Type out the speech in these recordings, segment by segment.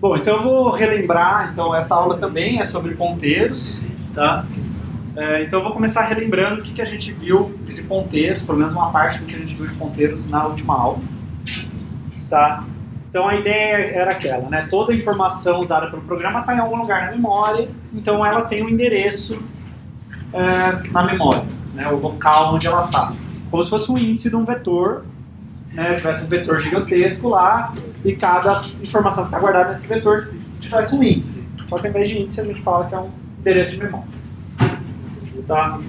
Bom, então eu vou relembrar, então essa aula também é sobre ponteiros, tá? Então eu vou começar relembrando o que a gente viu de ponteiros, pelo menos uma parte do que a gente viu de ponteiros na última aula, tá? Então a ideia era aquela, né? Toda a informação usada pelo programa está em algum lugar na memória, então ela tem um endereço na memória, né? O local onde ela está. Como se fosse um índice de um vetor, né? Tivesse um vetor gigantesco lá e cada informação que está guardada nesse vetor tivesse um índice. Só que ao invés de índice a gente fala que é um endereço de memória. Tá?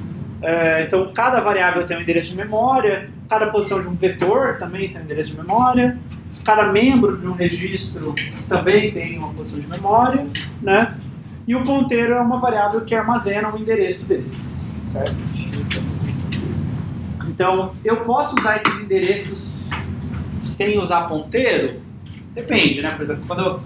Então cada variável tem um endereço de memória, cada posição de um vetor também tem um endereço de memória, cada membro de um registro também tem uma posição de memória, né? E o ponteiro é uma variável que armazena um endereço desses, certo? Então, eu posso usar esses endereços sem usar ponteiro? Depende, né? Por exemplo, quando eu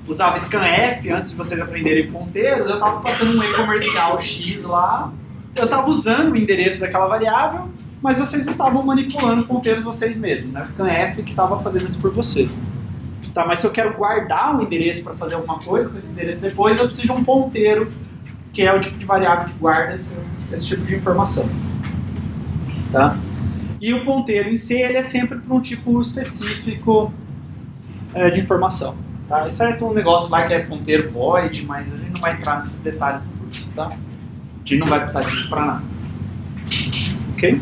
usava scanf, antes de vocês aprenderem ponteiros, eu estava passando um e-comercial X lá, eu estava usando o endereço daquela variável, mas vocês não estavam manipulando ponteiros vocês mesmos, né? O scanf que estava fazendo isso por você. Tá, mas se eu quero guardar um endereço para fazer alguma coisa com esse endereço depois, eu preciso de um ponteiro, que é o tipo de variável que guarda esse tipo de informação. Tá? E o ponteiro em si, ele é sempre para um tipo específico de informação. Tá? Exceto um negócio lá que é ponteiro void, mas a gente não vai entrar nesses detalhes do curso, tá? A gente não vai precisar disso para nada. Ok?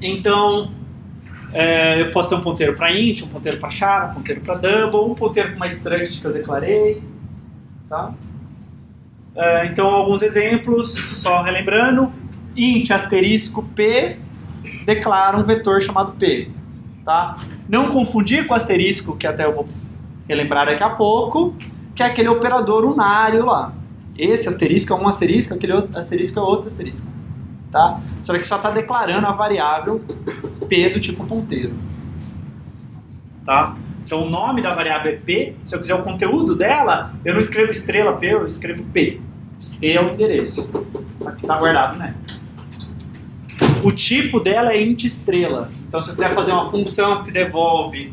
Então, eu posso ter um ponteiro para int, um ponteiro para char, um ponteiro para double, um ponteiro com uma struct que eu declarei. Tá? Então, alguns exemplos, só relembrando. Int asterisco p declara um vetor chamado p. Tá? Não confundir com asterisco, que até eu vou relembrar daqui a pouco, que é aquele operador unário lá. Esse asterisco é um asterisco, aquele outro asterisco é outro asterisco. Tá? Só que só está declarando a variável p do tipo ponteiro. Tá? Então o nome da variável é p. Se eu quiser o conteúdo dela, eu não escrevo estrela p, eu escrevo p. P é o endereço. Aqui está guardado, né? O tipo dela é int estrela. Então se eu quiser fazer uma função que devolve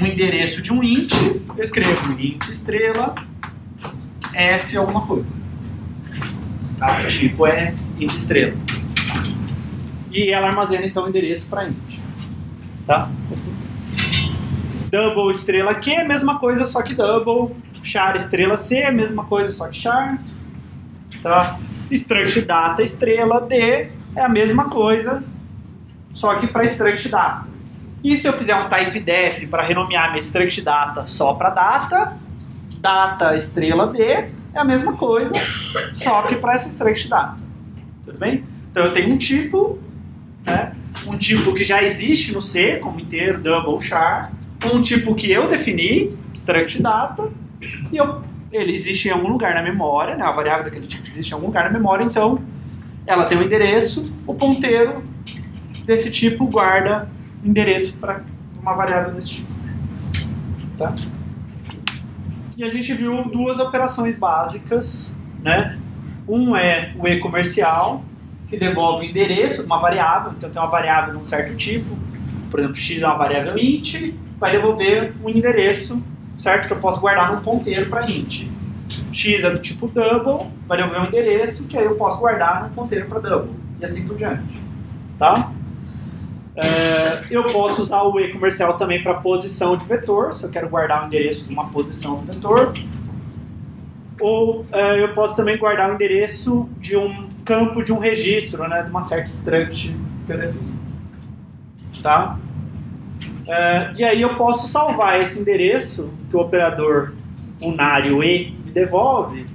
um endereço de um int, eu escrevo int estrela f alguma coisa. Tá? O tipo é int estrela. E ela armazena então o endereço para int. Tá? Double estrela Q é a mesma coisa, só que double. Char estrela C é a mesma coisa, só que char. Tá? Struct data estrela D é a mesma coisa, só que para struct data. E se eu fizer um type def para renomear minha struct data só para data, data estrela D é a mesma coisa, só que para essa struct data. Tudo bem? Então eu tenho um tipo, né? Um tipo que já existe no C, como inteiro, double, char, um tipo que eu defini, struct data, e ele existe em algum lugar na memória, né? A variável daquele tipo existe em algum lugar na memória, então ela tem um endereço, o ponteiro desse tipo guarda o endereço para uma variável desse tipo. Tá? E a gente viu duas operações básicas, né? Um é o e-comercial, que devolve o endereço de uma variável, então tem uma variável de um certo tipo, por exemplo, x é uma variável int, vai devolver um endereço, certo? Que eu posso guardar num ponteiro para int. X é do tipo double, vai devolver um endereço que aí eu posso guardar num ponteiro para double, e assim por diante. Tá? Eu posso usar o e-comercial também para posição de vetor, se eu quero guardar o endereço de uma posição do vetor. Ou eu posso também guardar o endereço de um campo de um registro, né, de uma certa struct que eu defini. Tá? E aí eu posso salvar esse endereço que o operador unário e me devolve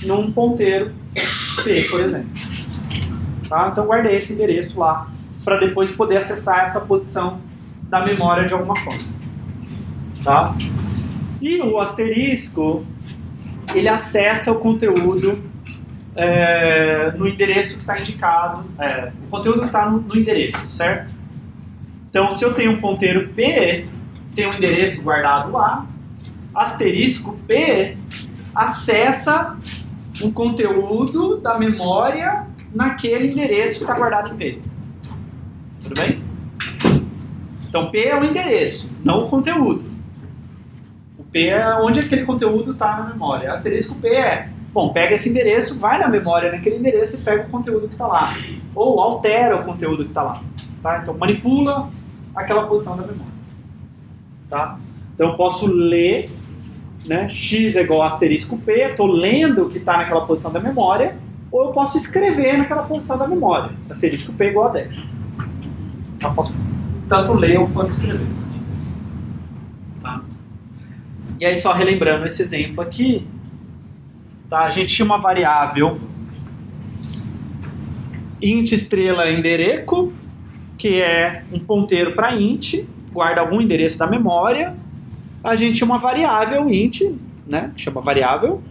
num ponteiro p, por exemplo. Tá? Então guardei esse endereço lá para depois poder acessar essa posição da memória de alguma forma. Tá? E o asterisco, ele acessa o conteúdo no endereço que está indicado, o conteúdo que está no endereço, certo? Então, se eu tenho um ponteiro P, tem um endereço guardado lá, asterisco P acessa um conteúdo da memória naquele endereço que está guardado em P. Tudo bem? Então, P é o endereço, não o conteúdo. P é onde aquele conteúdo está na memória. Asterisco P é, bom, pega esse endereço, vai na memória naquele endereço e pega o conteúdo que está lá. Ou altera o conteúdo que está lá. Tá? Então manipula aquela posição da memória. Tá? Então eu posso ler, né, x é igual a asterisco P, estou lendo o que está naquela posição da memória, ou eu posso escrever naquela posição da memória. Asterisco P igual a 10. Eu posso tanto ler quanto escrever. Tá? E aí, só relembrando esse exemplo aqui, tá? A gente tinha uma variável int estrela endereço, que é um ponteiro para int, guarda algum endereço da memória. A gente tinha uma variável int, né, que chama variável,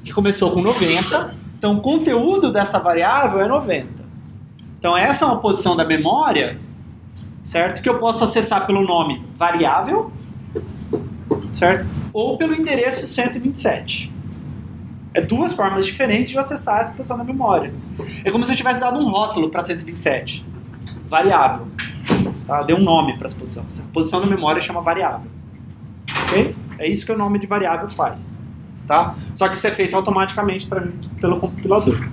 que começou com 90. Então, o conteúdo dessa variável é 90. Então, essa é uma posição da memória, certo? Que eu posso acessar pelo nome variável, certo? Ou pelo endereço 127. É duas formas diferentes de acessar essa posição da memória. É como se eu tivesse dado um rótulo para 127. Variável. Tá? Deu um nome para essa posição. Essa posição da memória chama variável. Ok? É isso que o nome de variável faz. Tá? Só que isso é feito automaticamente pelo compilador.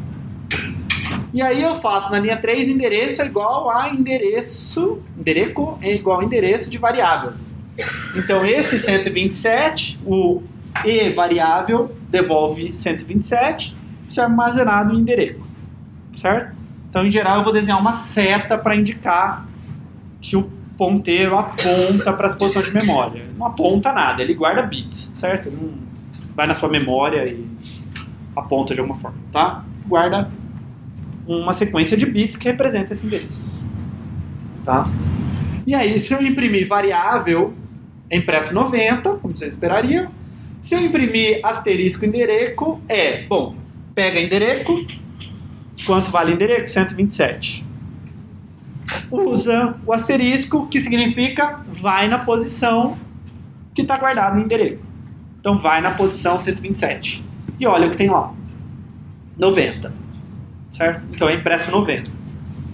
E aí eu faço na linha 3, endereço é igual a endereço é igual a endereço de variável. Então esse 127, o e variável devolve 127, isso é armazenado em endereço. Certo? Então em geral eu vou desenhar uma seta para indicar que o ponteiro aponta para essa posição de memória. Não aponta nada, ele guarda bits, certo? Não vai na sua memória e aponta de alguma forma, tá? Guarda uma sequência de bits que representa esse endereço. Tá? E aí, se eu imprimir variável, é impresso 90, como você esperaria. Se eu imprimir asterisco endereço, bom, pega endereço, quanto vale endereço? 127. Usa o asterisco, que significa vai na posição que está guardado no endereço. Então vai na posição 127. E olha o que tem lá. 90. Certo? Então é impresso 90.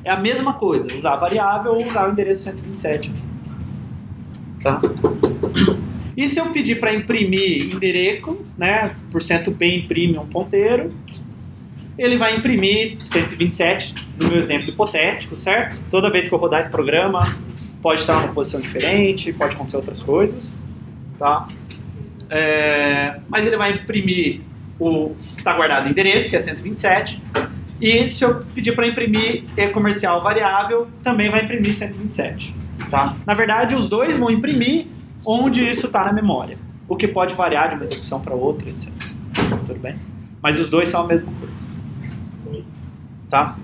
É a mesma coisa, usar a variável ou usar o endereço 127 aqui. Tá? E se eu pedir para imprimir endereço, né, %p imprime um ponteiro, ele vai imprimir 127 no meu exemplo hipotético, certo? Toda vez que eu rodar esse programa, pode estar numa posição diferente, pode acontecer outras coisas. Tá? Mas ele vai imprimir o que está guardado em endereço, que é 127. E se eu pedir para imprimir comercial variável, também vai imprimir 127. Tá? Na verdade, os dois vão imprimir onde isso está na memória. O que pode variar de uma execução para outra, etc. Tudo bem? Mas os dois são a mesma coisa. Tá?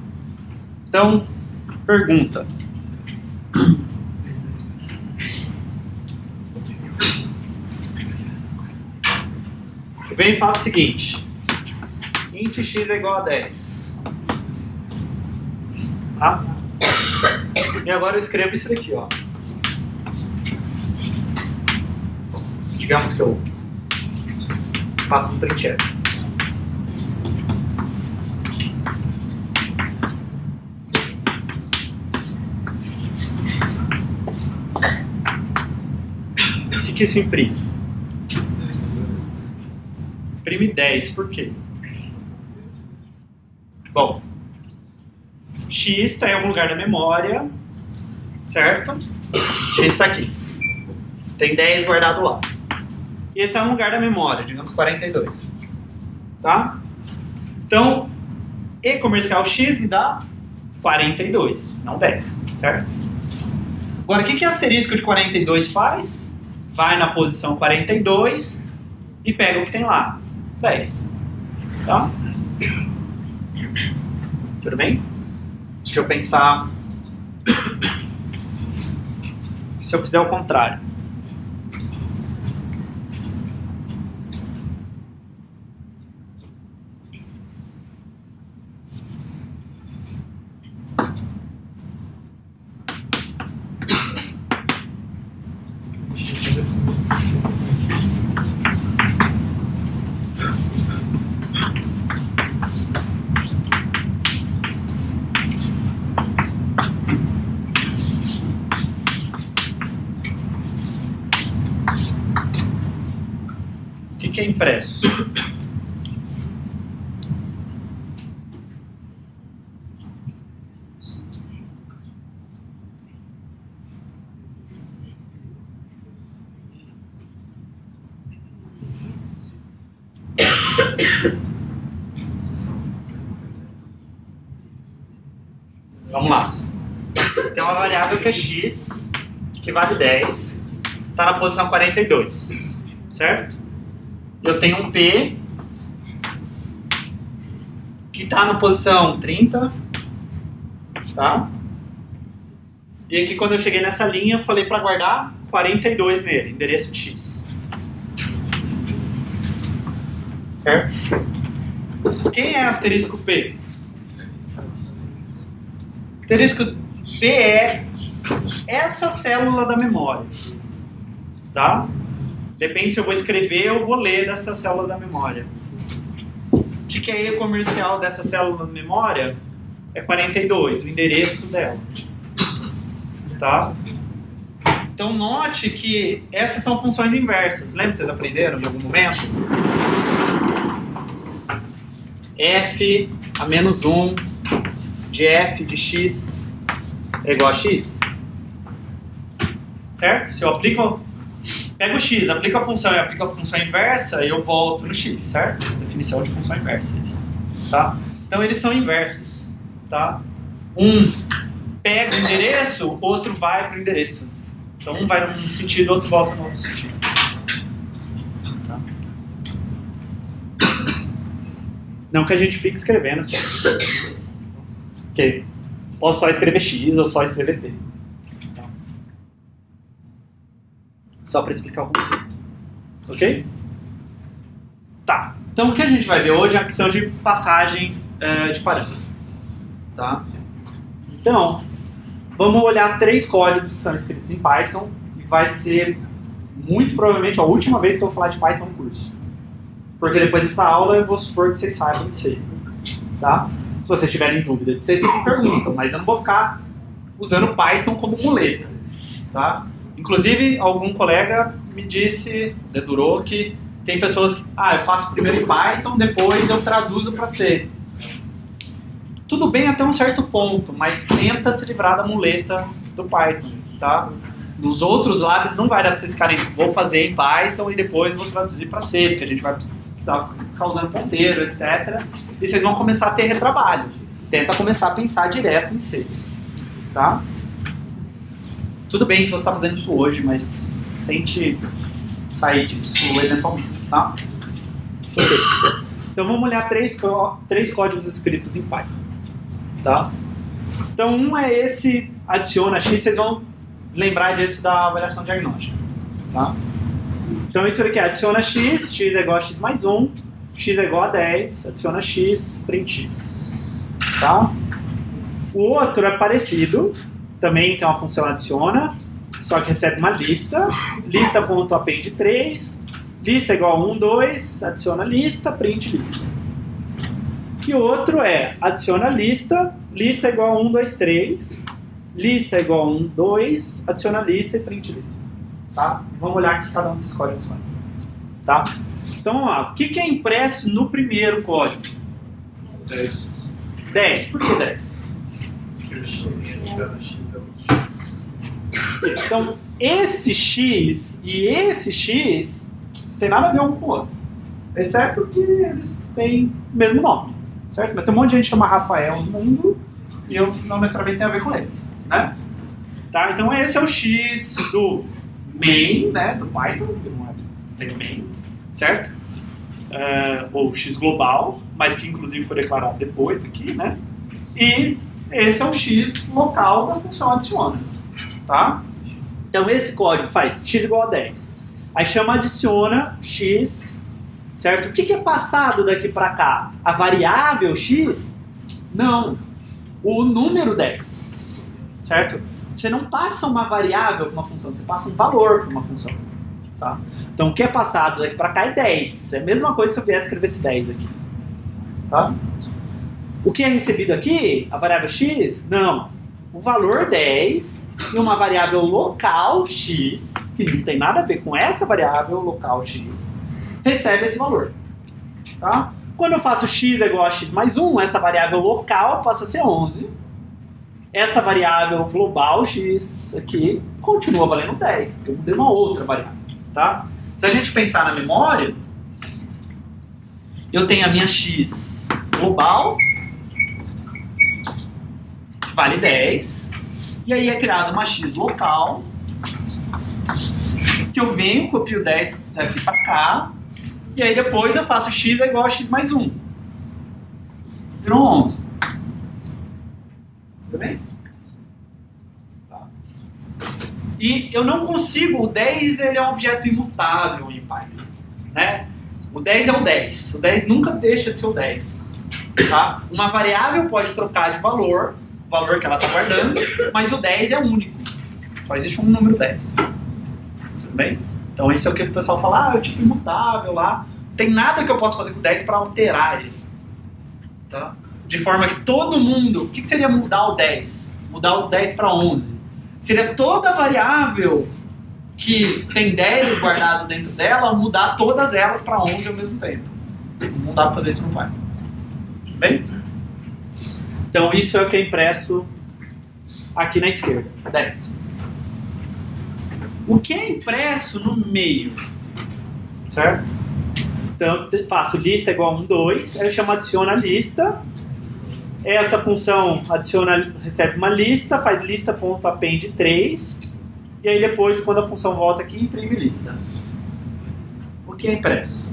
Então, pergunta. Eu venho e faço o seguinte. Int x é igual a 10. Tá? E agora eu escrevo isso daqui, ó. Digamos que eu faço um printf. O que isso imprime? Imprime 10, por quê? Bom, x está em algum lugar da memória, certo? X está aqui. Tem 10 guardado lá. E ele está no lugar da memória, digamos 42. Tá? Então, e comercial x me dá 42, não 10, certo? Agora, o que asterisco de 42 faz? Vai na posição 42 e pega o que tem lá, 10. Tá? Tudo bem? Deixa eu pensar. Se eu fizer o contrário. que é impresso? Vamos lá. Tem uma variável que é x, que vale 10, está na posição 42, certo? Eu tenho um p, que está na posição 30, tá? E aqui quando eu cheguei nessa linha, eu falei para guardar 42 nele, endereço de x. Certo? Quem é asterisco p? Asterisco P é essa célula da memória, tá? Depende se eu vou escrever ou vou ler dessa célula da memória. O que é E comercial dessa célula da memória? É 42, o endereço dela, tá? Então note que essas são funções inversas. Lembra que vocês aprenderam em algum momento? F a menos 1 de f de x é igual a x, certo? Se eu aplico, pego o x, aplico a função e aplico a função inversa, eu volto no x, certo? Definição de função inversa, isso, tá? Então eles são inversos, tá? Um pega o endereço, outro vai para o endereço. Então um vai num sentido, outro volta no outro sentido. Tá? Não que a gente fique escrevendo assim. Ok. Posso só escrever x ou só escrever p. Só para explicar o conceito. Ok? Tá. Então o que a gente vai ver hoje é a questão de passagem de parâmetro. Tá? Então, vamos olhar 3 códigos que são escritos em Python e vai ser muito provavelmente a última vez que eu vou falar de Python no curso. Porque depois dessa aula eu vou supor que vocês saibam de C. Tá? Se vocês tiverem dúvida de C, vocês me perguntam, mas eu não vou ficar usando Python como muleta. Tá? Inclusive, algum colega me disse, dedurou, que tem pessoas que, eu faço primeiro em Python, depois eu traduzo para C. Tudo bem até um certo ponto, mas tenta se livrar da muleta do Python, tá? Nos outros labs não vai dar para vocês ficarem, vou fazer em Python e depois vou traduzir para C, porque a gente vai precisar ficar usando ponteiro, etc. E vocês vão começar a ter retrabalho. Tenta começar a pensar direto em C, tá? Tudo bem se você está fazendo isso hoje, mas tente sair disso eventualmente, tá? Ok. Então vamos olhar três códigos escritos em Python, tá? Então um é esse, adiciona x, vocês vão lembrar disso da avaliação diagnóstica, tá? Então isso aqui é adiciona x, x é igual a x mais 1, x é igual a 10, adiciona x, print x, tá? O outro é parecido, também tem uma função adiciona, só que recebe uma lista, lista.append 3, lista é igual a 1, 2, adiciona lista, print lista. E o outro é adiciona lista, lista é igual a 1, 2, 3, lista é igual a 1, 2, adiciona lista e print lista. Tá? Vamos olhar o que cada um desses códigos faz. Tá? Então vamos lá. O que é impresso no primeiro código? 10. 10. Por que 10? Então, esse x e esse x não tem nada a ver um com o outro. Exceto que eles têm o mesmo nome. Certo? Mas tem um monte de gente que chama Rafael no mundo e eu não necessariamente tenho a ver com eles. Né? Tá? Então esse é o x do main, né, do Python, que não tem main, certo? Ou x global, mas que inclusive foi declarado depois aqui, né? E esse é o x local da função adiciona, tá? Então esse código faz x igual a 10. Aí chama adiciona x, certo? O que é passado daqui para cá? A variável x? Não. O número 10, certo? Você não passa uma variável para uma função, você passa um valor para uma função. Tá? Então o que é passado daqui para cá é 10. É a mesma coisa se eu viesse escrever esse 10 aqui. Tá? O que é recebido aqui? A variável x? Não. O valor 10 e uma variável local x, que não tem nada a ver com essa variável local x, recebe esse valor. Tá? Quando eu faço x é igual a x mais 1, essa variável local passa a ser 11. Essa variável global, x aqui, continua valendo 10, porque eu mudei uma outra variável. Tá? Se a gente pensar na memória, eu tenho a minha x global, que vale 10, e aí é criada uma x local, que eu venho, copio 10 daqui para cá, e aí depois eu faço x é igual a x mais 1. Virou 11. Tudo bem? Tá. E eu não consigo, o 10 ele é um objeto imutável em Python. Né? O 10 é o 10. O 10 nunca deixa de ser o 10. Tá? Uma variável pode trocar de valor, o valor que ela está guardando, mas o 10 é único. Só existe um número 10. Tudo bem? Então esse é o que o pessoal fala, é o tipo imutável lá. Não tem nada que eu possa fazer com o 10 para alterar ele. Tá? De forma que todo mundo... O que seria mudar o 10? Mudar o 10 para 11. Seria toda variável que tem 10 guardado dentro dela, mudar todas elas para 11 ao mesmo tempo. Não dá para fazer isso no Python. Tudo bem? Então isso é o que é impresso aqui na esquerda. 10. O que é impresso no meio? Certo? Então eu faço lista igual a 1, 2, aí eu chamo adiciona lista. Essa função adiciona, recebe uma lista, faz lista.append 3, e aí depois, quando a função volta aqui, imprime lista. O que é impresso?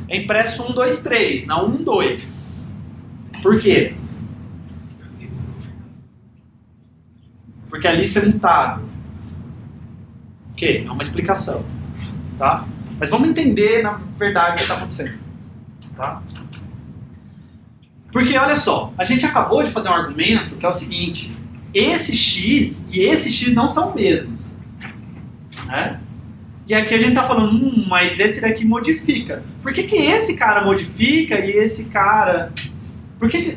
É impresso 1, 2, 3, não 1, 2. Por quê? Porque a lista é mutável. Ok, é uma explicação. Tá? Mas vamos entender, na verdade, o que está acontecendo. Tá? Porque, olha só, a gente acabou de fazer um argumento que é o seguinte, esse x e esse x não são o mesmo. Né? E aqui a gente está falando, mas esse daqui modifica. Por que esse cara modifica e esse cara... Por que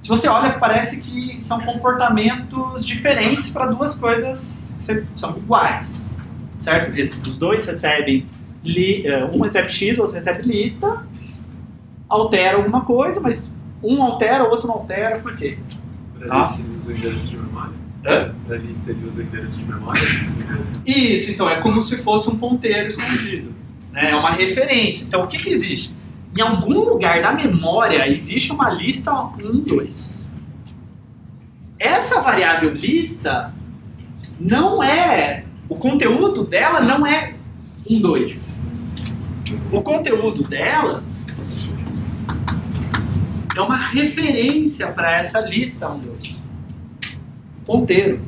se você olha, parece que são comportamentos diferentes para duas coisas que são iguais. Certo? Os dois recebem... um recebe x, o outro recebe lista. Altera alguma coisa, mas... Um altera, o outro não altera, por quê? Para lista ele usa o endereço de memória? Para lista ele usa o endereço de memória? Isso, então é como se fosse um ponteiro escondido. Né? É uma referência. Então o que existe? Em algum lugar da memória existe uma lista 1, 2. Essa variável lista não é... O conteúdo dela não é 1, 2. O conteúdo dela... é uma referência para essa lista 1, 2. Ponteiro.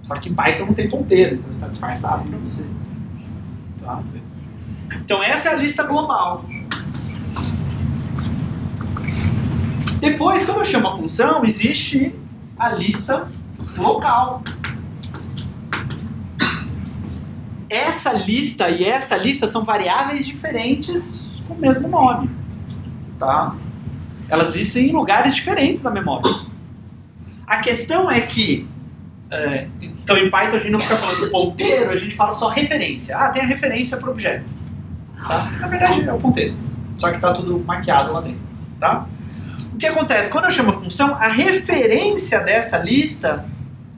Só que em Python não tem ponteiro, então está disfarçado para você. Tá? Então essa é a lista global. Depois, quando eu chamo a função, existe a lista local. Essa lista e essa lista são variáveis diferentes com o mesmo nome. Tá? Elas existem em lugares diferentes da memória. A questão é que, então em Python a gente não fica falando ponteiro, a gente fala só referência. Ah, tem a referência para o objeto. Tá? Na verdade é o ponteiro, só que está tudo maquiado lá dentro. Tá? O que acontece? Quando eu chamo a função, a referência dessa lista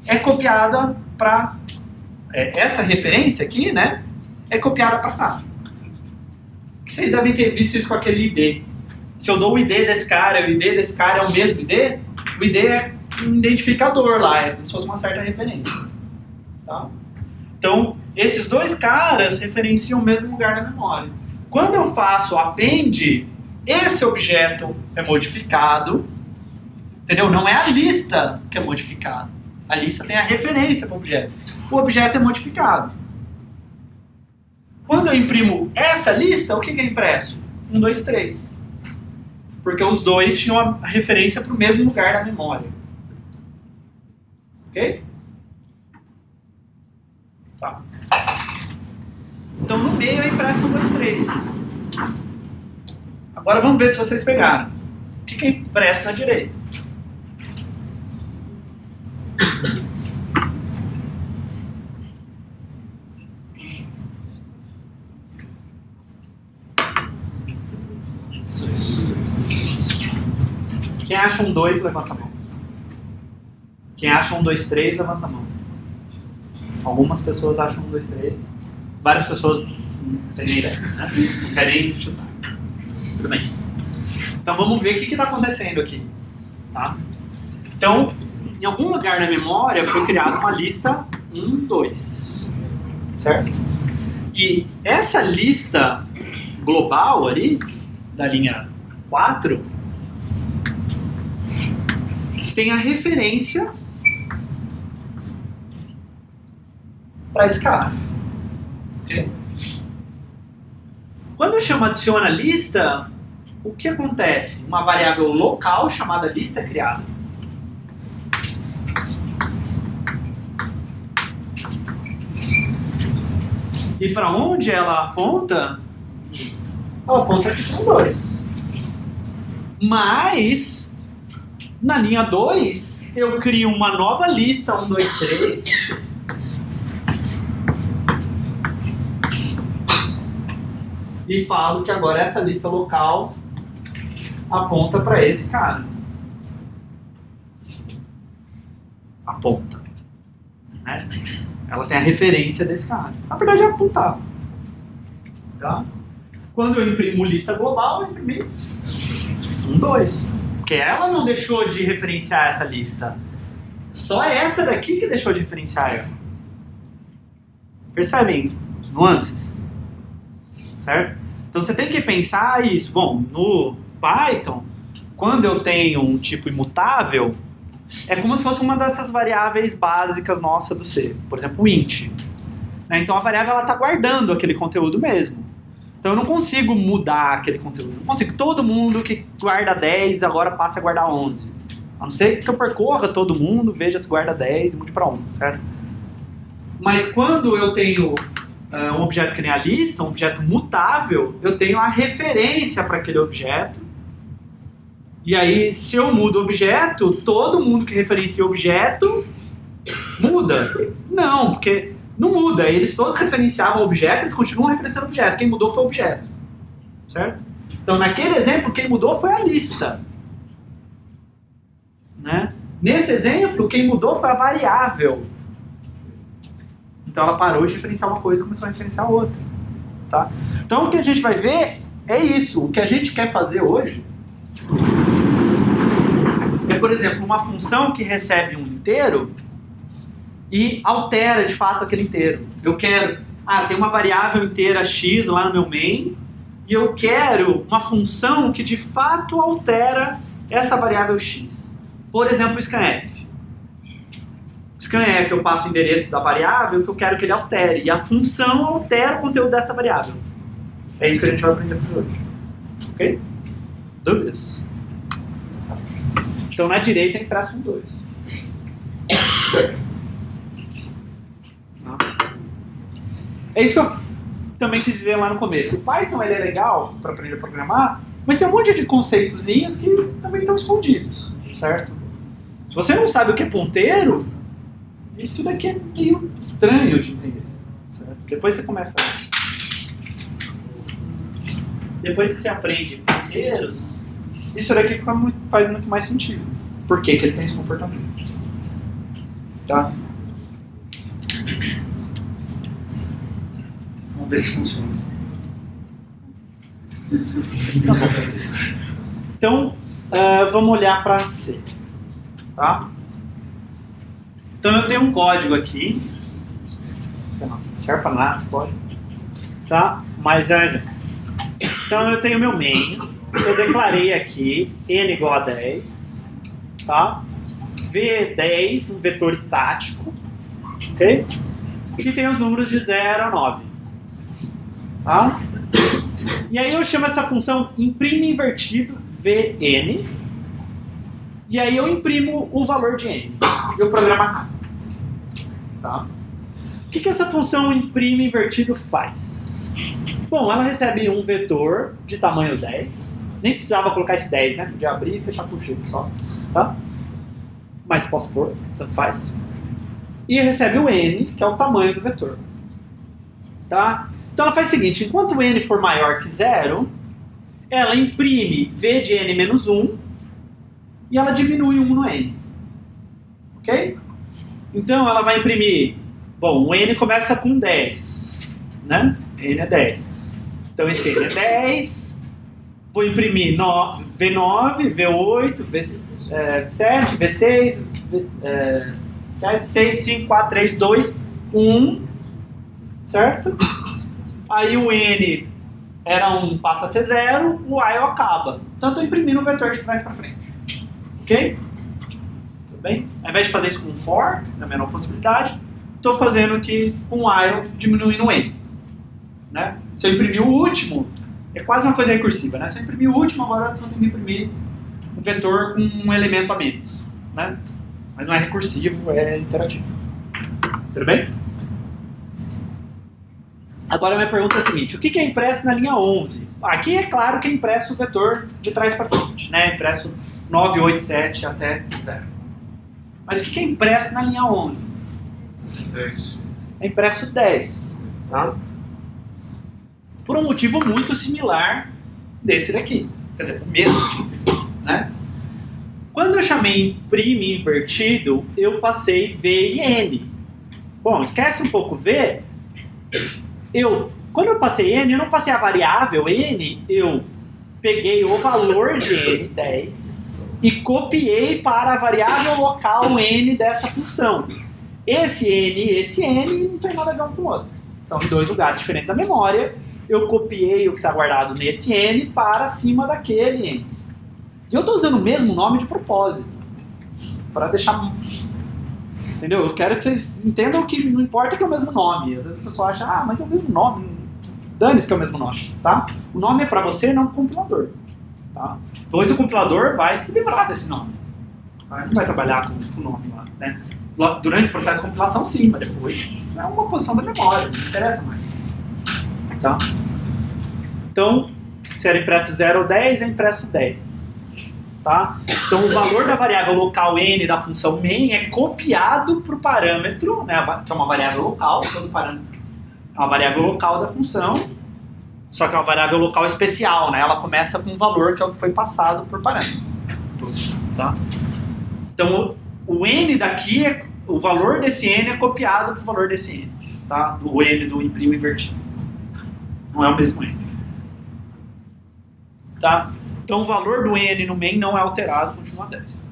é copiada para... essa referência aqui, né? É copiada para cá. Vocês devem ter visto isso com aquele ID. Se eu dou o ID desse cara e o ID desse cara é o mesmo ID, o ID é um identificador lá, é como se fosse uma certa referência. Tá? Então, esses dois caras referenciam o mesmo lugar da memória. Quando eu faço o append, esse objeto é modificado, entendeu? Não é a lista que é modificada. A lista tem a referência para o objeto. O objeto é modificado. Quando eu imprimo essa lista, o que é impresso? 1, 2, 3. Porque os dois tinham a referência para o mesmo lugar da memória. Ok? Tá. Então no meio é impresso 1, 2, 3. Agora vamos ver se vocês pegaram. O que é impresso na direita? acha um 2, levanta a mão. Quem acha um 2, 3, levanta a mão. Algumas pessoas acham um 2, 3. Várias pessoas não têm nem ideia, né? Não querem chutar. Tudo bem. Então vamos ver o que está acontecendo aqui. Tá? Então, em algum lugar na memória foi criada uma lista 1, 2. Certo? E essa lista global ali, da linha 4, tem a referência para esse cara. Okay? Quando eu chamo adiciona lista, o que acontece? Uma variável local chamada lista é criada. E para onde ela aponta? Ela aponta aqui para 2. Mas, na linha 2, eu crio uma nova lista, 1, 2, 3. E falo que agora essa lista local aponta para esse cara. Aponta. Né? Ela tem a referência desse cara. Na verdade é apontar. Tá? Quando eu imprimo lista global, eu imprimi 1, 2. Porque ela não deixou de referenciar essa lista. Só essa daqui que deixou de referenciar ela. Percebem os nuances? Certo? Então você tem que pensar isso. Bom, no Python, quando eu tenho um tipo imutável, é como se fosse uma dessas variáveis básicas nossa do C. Por exemplo, o int. Então a variável está guardando aquele conteúdo mesmo. Então eu não consigo mudar aquele conteúdo. Não consigo. Todo mundo que guarda 10 agora passa a guardar 11. A não ser que eu percorra todo mundo, veja se guarda 10 e mude para 11, certo? Mas quando eu tenho um objeto que nem a lista, um objeto mutável, eu tenho a referência para aquele objeto. E aí, se eu mudo o objeto, todo mundo que referencia o objeto muda. Não, porque não muda. Eles todos referenciavam o objeto, eles continuam referenciando o objeto. Quem mudou foi o objeto. Certo? Então, naquele exemplo, quem mudou foi a lista. Né? Nesse exemplo, quem mudou foi a variável. Então, ela parou de referenciar uma coisa e começou a referenciar outra. Tá? Então, o que a gente vai ver é isso. O que a gente quer fazer hoje é, por exemplo, uma função que recebe um inteiro e altera de fato aquele inteiro. Eu quero, tem uma variável inteira x lá no meu main e eu quero uma função que de fato altera essa variável x. Por exemplo, scanf. Scanf eu passo o endereço da variável que eu quero que ele altere e a função altera o conteúdo dessa variável. É isso que a gente vai aprender a fazer hoje. Ok? Dúvidas? Então, na direita, impresso um 2. É isso que eu também quis dizer lá no começo. O Python ele é legal para aprender a programar, mas tem um monte de conceitozinhos que também estão escondidos, certo? Se você não sabe o que é ponteiro, isso daqui é meio estranho de entender. Certo? Depois você começa... Depois que você aprende ponteiros, isso daqui faz muito mais sentido. Por que ele tem esse comportamento? Tá? Vamos ver se funciona. Tá bom. Então, vamos olhar para C. Tá? Então eu tenho um código aqui. Não serve para nada, você pode. Tá? Mas é um exemplo. Então eu tenho meu main. Eu declarei aqui n igual a 10, tá? V10, um vetor estático, ok? Que tem os números de 0 a 9, tá? E aí eu chamo essa função imprime invertido Vn, e aí eu imprimo o valor de n, e o programa acaba, tá? O que essa função imprime invertido faz? Bom, ela recebe um vetor de tamanho 10, nem precisava colocar esse 10, né? Podia abrir e fechar por X só, tá? Mas posso pôr, tanto faz. E recebe o n, que é o tamanho do vetor. Tá? Então ela faz o seguinte, enquanto o n for maior que 0, ela imprime v de n menos 1 e ela diminui 1 no N. Ok? Então ela vai imprimir, bom, o N começa com 10, né? N é 10. Então esse N é 10, vou imprimir V9, V8, V7, V6, 7, 6, 5, 4, 3, 2, 1, certo? Aí o N era 1, passa a ser 0, o while acaba. Então eu estou imprimindo o vetor de trás para frente. Ok? Tudo bem? Ao invés de fazer isso com for, também é uma possibilidade, estou fazendo aqui com while diminuindo o N. Né? Se eu imprimir o último, é quase uma coisa recursiva, né? Se eu imprimir o último, agora eu vou ter que imprimir um vetor com um elemento a menos, né? Mas não é recursivo, é interativo. Tudo bem? Agora a minha pergunta é a seguinte, o que é impresso na linha 11? Aqui é claro que é impresso o vetor de trás para frente, né? Impresso 9, 8, 7 até 0. Mas o que é impresso na linha 11? 10. É impresso 10, tá? Por um motivo muito similar desse daqui. Quer dizer, o mesmo motivo desse daqui, né? Quando eu chamei imprime invertido, eu passei V e N. Bom, esquece um pouco V. Quando eu passei N, eu não passei a variável N, eu peguei o valor de N, 10, e copiei para a variável local N dessa função. Esse N e esse N não tem nada a ver um com o outro. Então, em dois lugares diferentes da memória, eu copiei o que está guardado nesse N para cima daquele N. E eu estou usando o mesmo nome de propósito. Para deixar... Entendeu? Eu quero que vocês entendam que não importa que é o mesmo nome. Às vezes a pessoa acha, mas é o mesmo nome. Dane-se que é o mesmo nome. Tá? O nome é para você, não para o compilador. Tá? Depois o compilador vai se livrar desse nome. Tá? Ele não vai trabalhar com o nome lá. Né? Durante o processo de compilação, sim, mas depois é uma posição da memória. Não interessa mais. Tá? Então, se era impresso 0 ou 10, é impresso 10. Tá? Então, o valor da variável local n da função main é copiado para o parâmetro, né, que é uma variável local, todo parâmetro é uma variável local da função, só que é uma variável local especial, né? Ela começa com um valor que é o que foi passado por parâmetro. Tá? Então, o n daqui, o valor desse n é copiado para o valor desse n. Tá? O n do imprimo invertido. Não é o mesmo n. Tá? Então o valor do n no main não é alterado, continua 10.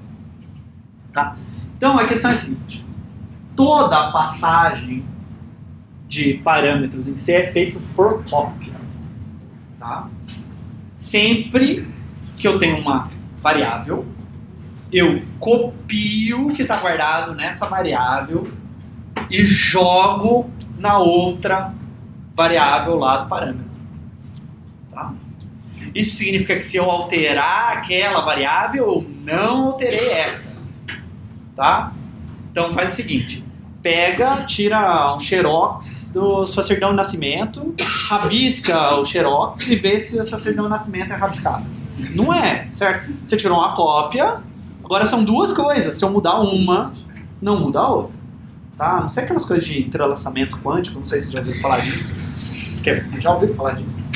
Tá? Então a questão é a seguinte. Toda a passagem de parâmetros em C é feita por cópia. Tá? Sempre que eu tenho uma variável, eu copio o que está guardado nessa variável e jogo na outra variável lá do parâmetro. Tá? Isso significa que se eu alterar aquela variável, eu não alterei essa. Tá? Então faz o seguinte, tira um xerox da sua certidão de nascimento, rabisca o xerox e vê se a sua certidão de nascimento é rabiscada. Não é, certo? Você tirou uma cópia, agora são duas coisas, se eu mudar uma, não muda a outra. Tá? Não sei aquelas coisas de entrelaçamento quântico, não sei se você já ouviu falar disso. Já ouviu falar disso?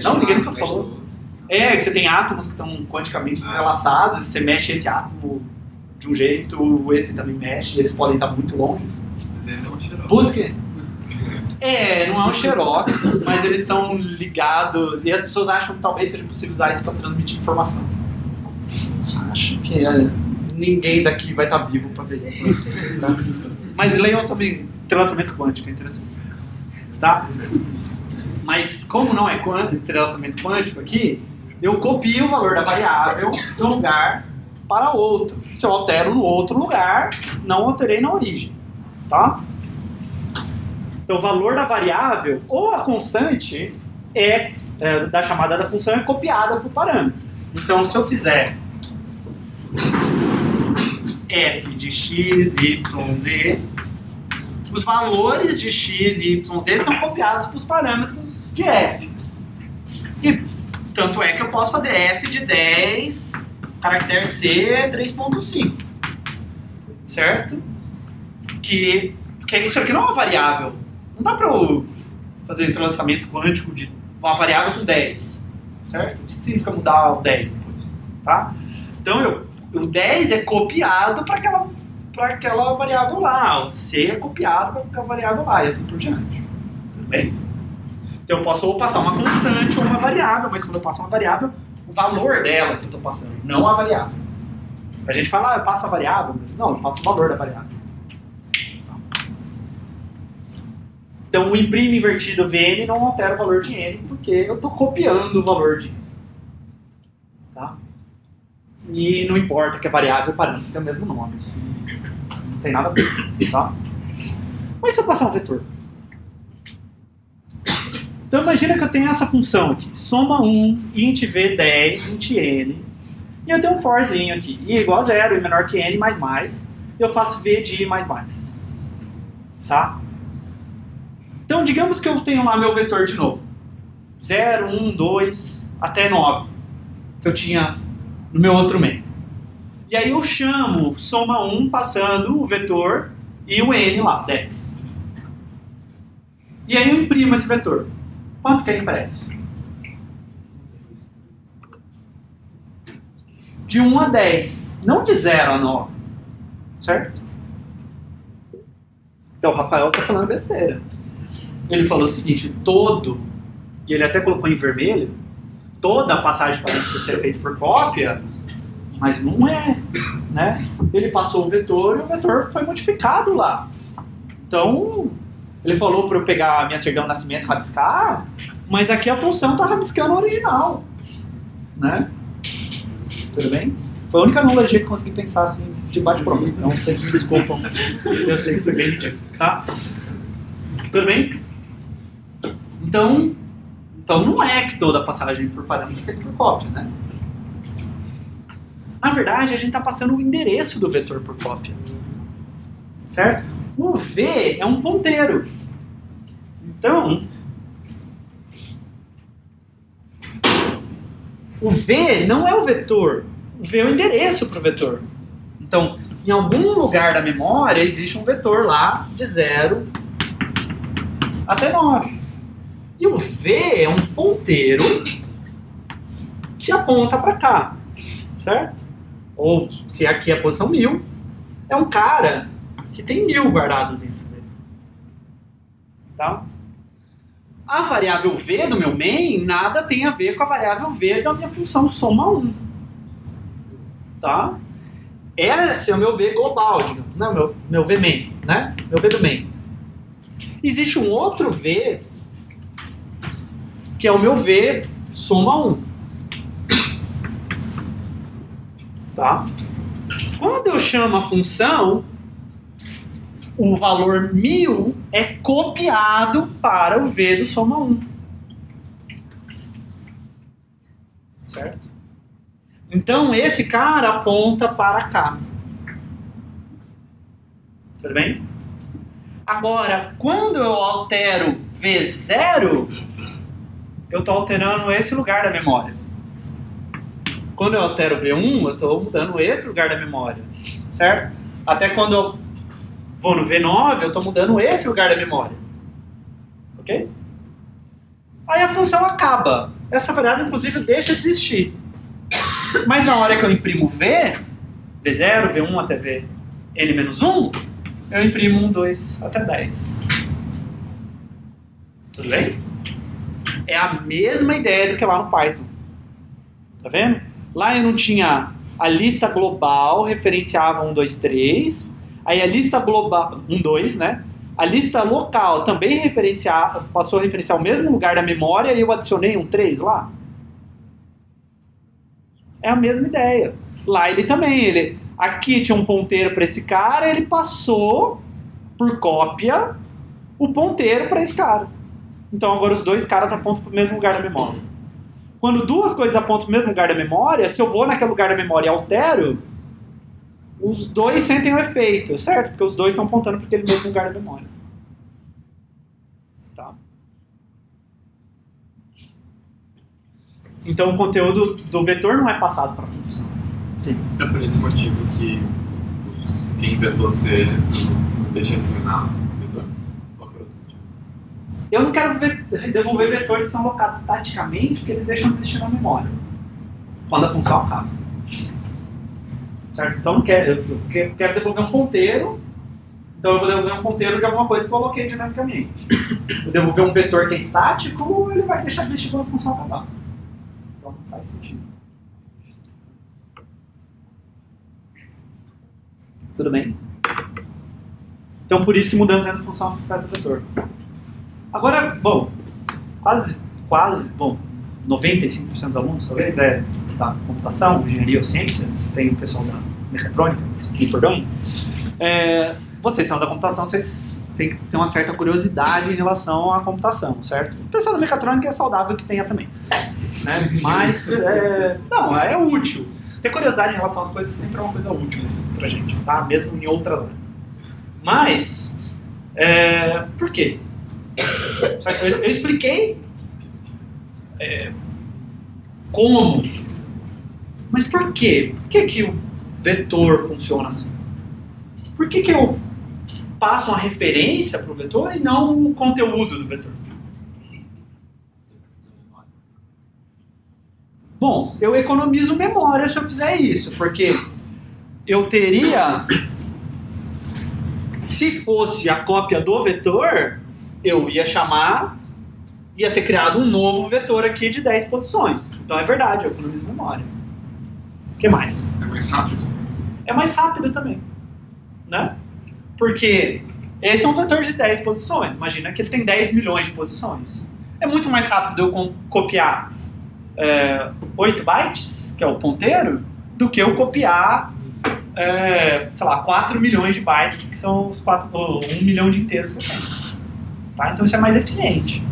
Não, ninguém nunca falou. Que você tem átomos que estão quanticamente entrelaçados, e você mexe esse átomo de um jeito, esse também mexe, eles podem estar muito longe. Busque. Não é um xerox, mas eles estão ligados, e as pessoas acham que talvez seja possível usar isso para transmitir informação. Acho que ninguém daqui vai estar vivo para ver isso. Tá? Mas leiam sobre entrelaçamento quântico, é interessante. Tá? Mas como não é entrelaçamento quântico aqui, eu copio o valor da variável de um lugar para outro. Se eu altero no outro lugar, não alterei na origem. Tá? Então o valor da variável, ou a constante, da chamada da função é copiada para o parâmetro. Então se eu fizer f de x, y, z, os valores de x, y, z são copiados para os parâmetros de f. E tanto é que eu posso fazer f de 10, caractere c 3.5. Certo? Que isso aqui não é uma variável. Não dá para eu fazer entrelaçamento quântico de uma variável com 10. Certo? O que significa mudar o 10 depois? Tá? Então O 10 é copiado para aquela variável lá. O C é copiado para aquela variável lá, e assim por diante. Tudo bem? Então eu posso ou passar uma constante ou uma variável, mas quando eu passo uma variável, o valor dela que eu estou passando, não a variável. A gente fala, eu passo a variável, mas não, eu passo o valor da variável. Então o imprime invertido Vn não altera o valor de n, porque eu estou copiando o valor de n. Tá? E não importa que a variável e o parâmetro tem o mesmo nome. Isso não tem nada a ver. Tá? Mas se eu passar um vetor? Então imagina que eu tenho essa função aqui. Soma 1, int v 10, int n. E eu tenho um forzinho aqui. I igual a 0, i menor que n, mais. E eu faço v de i mais. Tá? Então, digamos que eu tenho lá meu vetor de novo. 0, 1, 2, até 9. Que eu tinha no meu outro main. E aí eu chamo soma 1 passando o vetor e o n lá, 10. E aí eu imprimo esse vetor. Quanto que ele aparece? De 1 a 10. Não de 0 a 9. Certo? Então o Rafael está falando besteira. Ele falou o seguinte, e ele até colocou em vermelho, toda a passagem para dentro ser feita por cópia, mas não é, né? Ele passou o vetor e o vetor foi modificado lá. Então, ele falou para eu pegar a minha certidão de nascimento e rabiscar, mas aqui a função está rabiscando o original, né? Tudo bem? Foi a única analogia que eu consegui pensar assim, de bate-pronto. Então, vocês me desculpam, eu sei que foi bem ridículo, tá? Tudo bem? Então não é que toda passagem por parâmetro é feita por cópia, né? Na verdade, a gente está passando o endereço do vetor por cópia. Certo? O V é um ponteiro. Então, o V não é o vetor. O V é o endereço para o vetor. Então, em algum lugar da memória existe um vetor lá de 0 até 9. E o V é um ponteiro que aponta para cá, certo? Ou, se aqui é a posição 1000, é um cara que tem 1000 guardado dentro dele. Tá? A variável V do meu main nada tem a ver com a variável V da minha função soma 1. Tá? Esse é o meu V global, digamos, né? Meu V main, né? Meu V do main. Existe um outro V que é o meu V soma 1. Tá? Quando eu chamo a função, o valor 1000 é copiado para o V do soma 1. Certo? Então, esse cara aponta para cá. Tudo bem? Agora, quando eu altero V0, eu estou alterando esse lugar da memória. Quando eu altero V1, eu estou mudando esse lugar da memória. Certo? Até quando eu vou no V9, eu estou mudando esse lugar da memória. Ok? Aí a função acaba. Essa variável, inclusive, deixa de existir. Mas na hora que eu imprimo V0, V1 até Vn-1, eu imprimo 1, 2 até 10. Tudo bem? É a mesma ideia do que lá no Python. Tá vendo? Lá eu não tinha a lista global, referenciava 1, 2, 3. Aí a lista global, 1, 2, né? A lista local também passou a referenciar o mesmo lugar da memória e eu adicionei um 3 lá. É a mesma ideia. Lá ele também, aqui tinha um ponteiro para esse cara, ele passou por cópia o ponteiro para esse cara. Então agora os dois caras apontam para o mesmo lugar da memória. Quando duas coisas apontam para o mesmo lugar da memória, se eu vou naquele lugar da memória e altero, os dois sentem o efeito, certo? Porque os dois estão apontando para aquele mesmo lugar da memória. Tá? Então o conteúdo do vetor não é passado para a função. Sim. É por esse motivo que quem vetou C não deixa terminar o vetor? Eu não quero devolver vetores que são alocados estaticamente, porque eles deixam de existir na memória quando a função acaba. certo? Então eu quero devolver um ponteiro, então eu vou devolver um ponteiro de alguma coisa que eu coloquei dinamicamente. Vou devolver um vetor que é estático, ele vai deixar de existir quando a função acabar. Então não faz sentido. Tudo bem? Então por isso que mudança dentro da função afeta o vetor. Agora, bom, bom, 95% dos alunos, talvez, da computação, engenharia ou ciência, tem o pessoal da mecatrônica, me perdoem. Vocês são da computação, vocês têm que ter uma certa curiosidade em relação à computação, certo? O pessoal da mecatrônica é saudável que tenha também, né? Mas, não, é útil. Ter curiosidade em relação às coisas sempre é uma coisa útil pra gente, tá? Mesmo em outras áreas. Mas, por quê? Eu expliquei como, mas por quê? Por que o vetor funciona assim? Por que eu passo uma referência para o vetor e não o conteúdo do vetor? Bom, eu economizo memória se eu fizer isso, porque eu teria, se fosse a cópia do vetor, eu ia ser criado um novo vetor aqui de 10 posições. Então é verdade, eu economizo memória. O que mais? É mais rápido. É mais rápido também, né? Porque esse é um vetor de 10 posições. Imagina que ele tem 10 milhões de posições. É muito mais rápido eu copiar 8 bytes, que é o ponteiro, do que eu copiar, sei lá, 4 milhões de bytes, que são os 1 milhão de inteiros que eu tenho. Tá? Então isso é mais eficiente.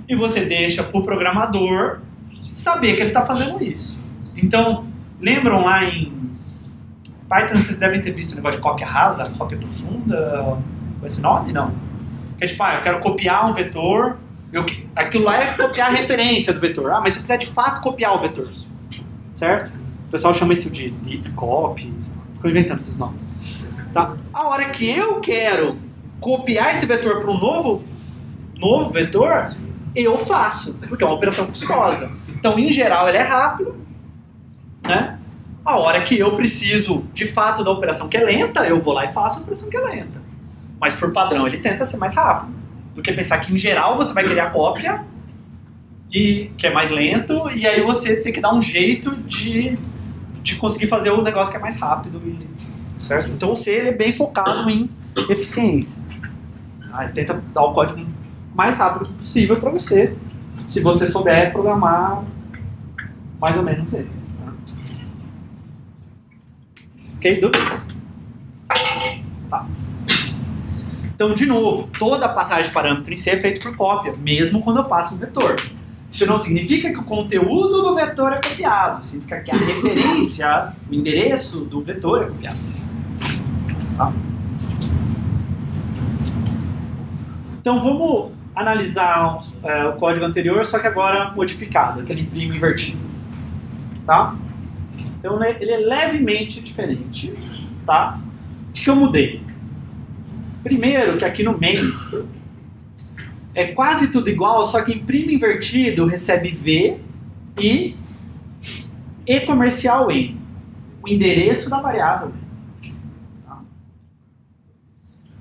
E você deixa para o programador saber que ele está fazendo isso. Então, lembram lá em Python, vocês devem ter visto o negócio de cópia rasa, cópia profunda, com esse nome? Não. Que é tipo, eu quero copiar um vetor, aquilo lá é copiar a referência do vetor. Mas se eu quiser de fato copiar o vetor, certo? O pessoal chama isso de deep copy, ficou inventando esses nomes. Tá? A hora que eu quero copiar esse vetor para um novo vetor, eu faço, porque é uma operação custosa. Então, em geral, ele é rápido, né? A hora que eu preciso, de fato, da operação que é lenta, eu vou lá e faço a operação que é lenta. Mas, por padrão, ele tenta ser mais rápido. Do que pensar que, em geral, você vai querer a cópia, que é mais lento, e aí você tem que dar um jeito de conseguir fazer o negócio que é mais rápido. Certo? Então, o C ele é bem focado em eficiência. Ele tenta dar o código mais rápido possível para você, se você souber programar mais ou menos ele. Tá? Ok? Dúvidas? Tá. Então, de novo, toda passagem de parâmetro em C é feita por cópia, mesmo quando eu passo um vetor. Isso não significa que o conteúdo do vetor é copiado, significa que a referência, o endereço do vetor é copiado. Tá? Então vamos analisar o código anterior, só que agora modificado, aquele imprime invertido. Tá? Então ele é levemente diferente. Tá? O que eu mudei? Primeiro que aqui no main é quase tudo igual, só que imprime invertido recebe V e comercial N, o endereço da variável.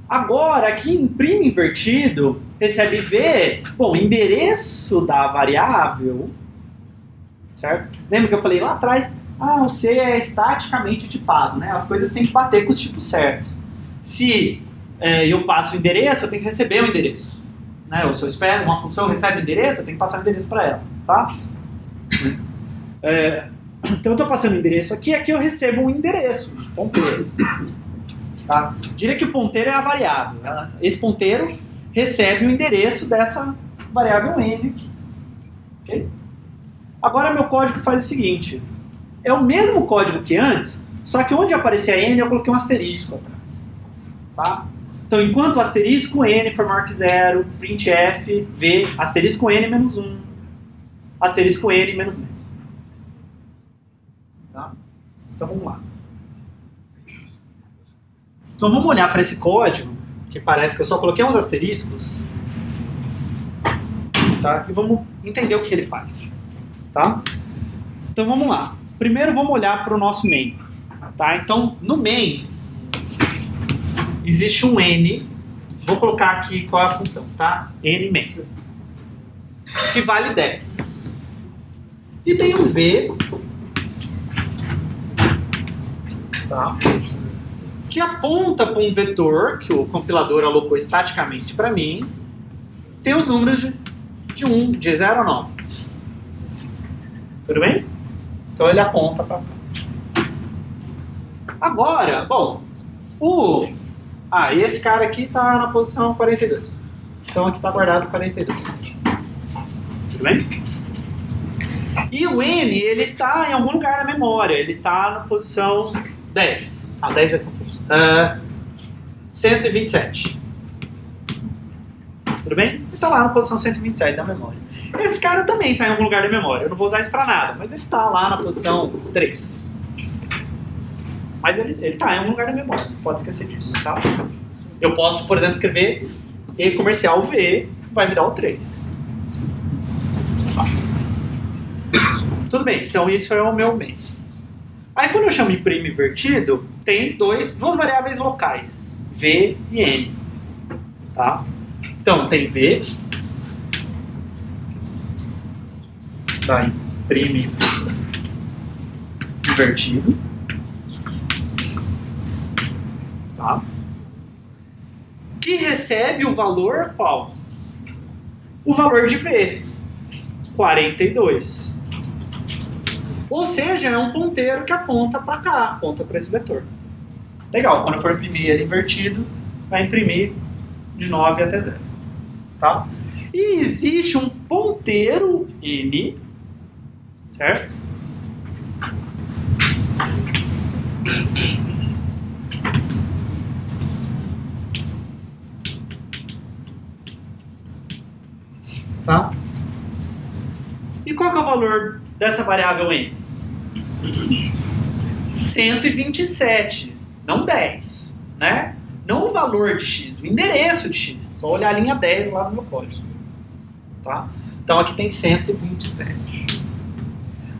Agora, aqui imprime invertido, recebe V, bom, endereço da variável, certo? Lembra que eu falei lá atrás? O C é estaticamente tipado, né? As coisas têm que bater com os tipos certos. Se eu passo o endereço, eu tenho que receber o endereço. Né? Ou se eu espero, uma função recebe o endereço, eu tenho que passar o endereço para ela, tá? Então eu estou passando o endereço aqui eu recebo um endereço, ponteiro. Tá? Diria que o ponteiro é a variável. Esse ponteiro recebe o endereço dessa variável n aqui. Okay? Agora meu código faz o seguinte. É o mesmo código que antes, só que onde aparecia n eu coloquei um asterisco atrás. Tá? Então enquanto o asterisco n for maior que 0, printf, v, asterisco n menos 1, asterisco n menos menos. Tá? Então vamos lá. Então vamos olhar para esse código, que parece que eu só coloquei uns asteriscos, tá? E vamos entender o que ele faz. Tá? Então vamos lá. Primeiro vamos olhar para o nosso main. Tá? Então, no main, existe um n. Vou colocar aqui qual é a função, tá? N main. Que vale 10. E tem um v, tá? Que aponta para um vetor que o compilador alocou estaticamente para mim. Tem os números de 1, de 0 a 9. Tudo bem? Então ele aponta para cá. Agora, bom, esse cara aqui está na posição 42. Então aqui está guardado 42. Tudo bem? E o n, ele está em algum lugar na memória. Ele está na posição 10. 10 é confuso. 127. Tudo bem? Ele está lá na posição 127 da memória. Esse cara também está em algum lugar da memória. Eu não vou usar isso para nada, mas ele está lá na posição 3. Mas ele está em algum lugar da memória. Não pode esquecer disso, tá? Eu posso, por exemplo, escrever E comercial V, vai me dar o 3. Tudo bem, então isso é o meu main. Aí quando eu chamo imprime invertido, tem duas variáveis locais, V e N. Tá? Então tem V, tá, imprime invertido, tá? Que recebe o valor qual? O valor de V, 42. Ou seja, é um ponteiro que aponta para cá, aponta para esse vetor. Legal, quando eu for imprimir ele invertido, vai imprimir de 9 até 0. Tá? E existe um ponteiro N, certo? Tá? E qual que é o valor dessa variável N? 127, não 10, né? Não o valor de x, o endereço de x. Só olhar a linha 10 lá no meu código. Tá? Então aqui tem 127.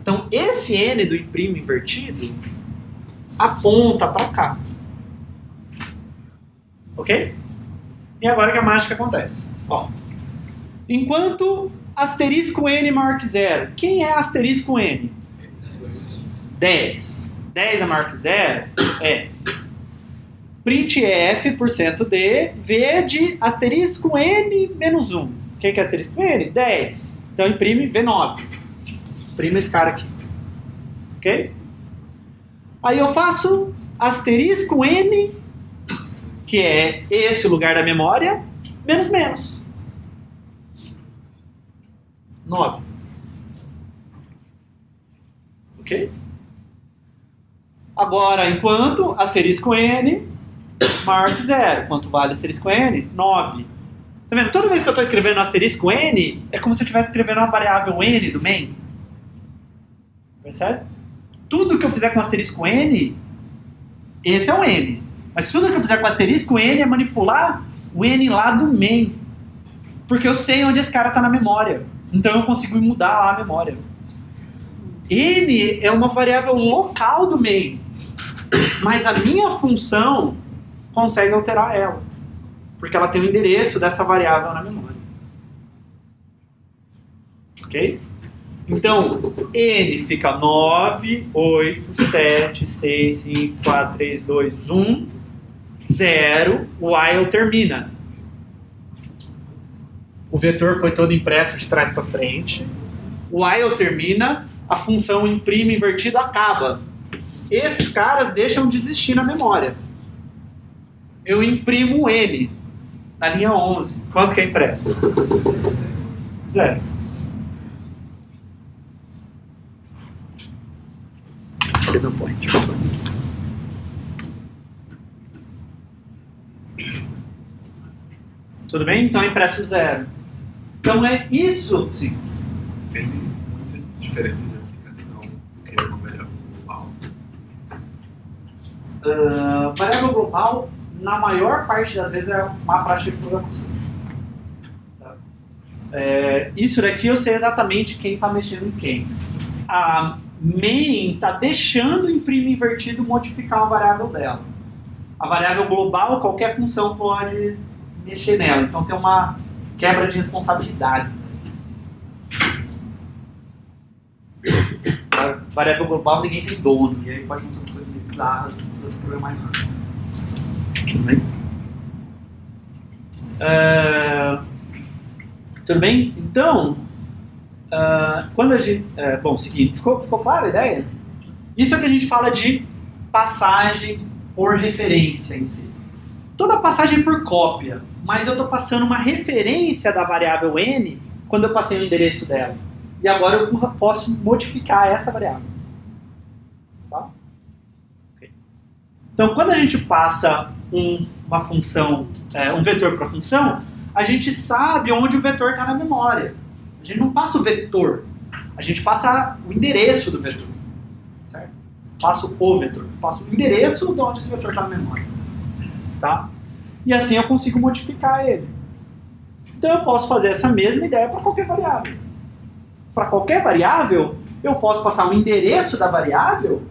Então esse N do imprime invertido aponta para cá. Ok? E agora que a mágica acontece. Ó, enquanto asterisco N maior que 0. Quem é asterisco N? 10. 10 é maior que 0? É. printf%d, v de asterisco N menos 1. Quem que é asterisco N? 10. Então imprime V9. Imprime esse cara aqui. Ok? Aí eu faço asterisco N, que é esse lugar da memória, menos menos. 9. Ok? Agora, enquanto asterisco N maior que 0. Quanto vale asterisco N? 9. Tá vendo? Toda vez que eu estou escrevendo asterisco N, é como se eu estivesse escrevendo uma variável N do main. Percebe? Tudo que eu fizer com asterisco N, esse é o N. Mas tudo que eu fizer com asterisco N é manipular o N lá do main. Porque eu sei onde esse cara está na memória. Então eu consigo mudar lá a memória. N é uma variável local do main. Mas a minha função consegue alterar ela. Porque ela tem o endereço dessa variável na memória. Ok? Então, N fica 9, 8, 7, 6, 5, 4, 3, 2, 1, 0. O while termina. O vetor foi todo impresso de trás para frente. O while termina. A função imprime invertido acaba. Esses caras deixam de existir na memória. Eu imprimo N na linha 11. Quanto que é impresso? 0. Cadê meu point? Tudo bem? Então é impresso 0. Então é isso. Sim. Tem muita diferença de aplicação do que é uma variável global. Variável global, na maior parte das vezes, é uma prática de programação. Tá? Isso daqui eu sei exatamente quem está mexendo em quem. main está deixando o imprime invertido modificar a variável dela. A variável global, qualquer função pode mexer nela. Então tem uma quebra de responsabilidades. A variável global ninguém tem dono. E aí pode acontecer umas coisas meio bizarras se você programar errado. Tudo bem? Tudo bem? Então, quando a gente... bom, seguinte, ficou clara a ideia? Isso é o que a gente fala de passagem por referência em si. Toda passagem é por cópia, mas eu estou passando uma referência da variável n quando eu passei o endereço dela. E agora eu posso modificar essa variável. Tá? Okay. Então, quando a gente passa uma função, um vetor para a função, a gente sabe onde o vetor está na memória. A gente não passa o vetor, a gente passa o endereço do vetor. Certo? Passo o vetor, passo o endereço de onde esse vetor está na memória. Tá? E assim eu consigo modificar ele. Então eu posso fazer essa mesma ideia para qualquer variável. Para qualquer variável, eu posso passar o endereço da variável,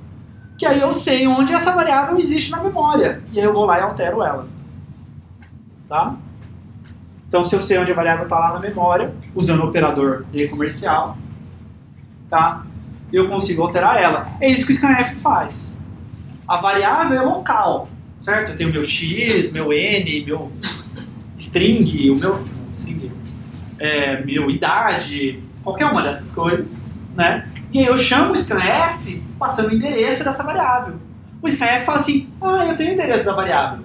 que aí eu sei onde essa variável existe na memória. E aí eu vou lá e altero ela. Tá? Então se eu sei onde a variável está lá na memória, usando o operador e comercial, tá? Eu consigo alterar ela. É isso que o scanf faz. A variável é local, certo? Eu tenho meu x, meu n, meu string, meu idade, qualquer uma dessas coisas, né? E aí eu chamo o scanf passando o endereço dessa variável. O scanf fala assim, eu tenho o endereço da variável.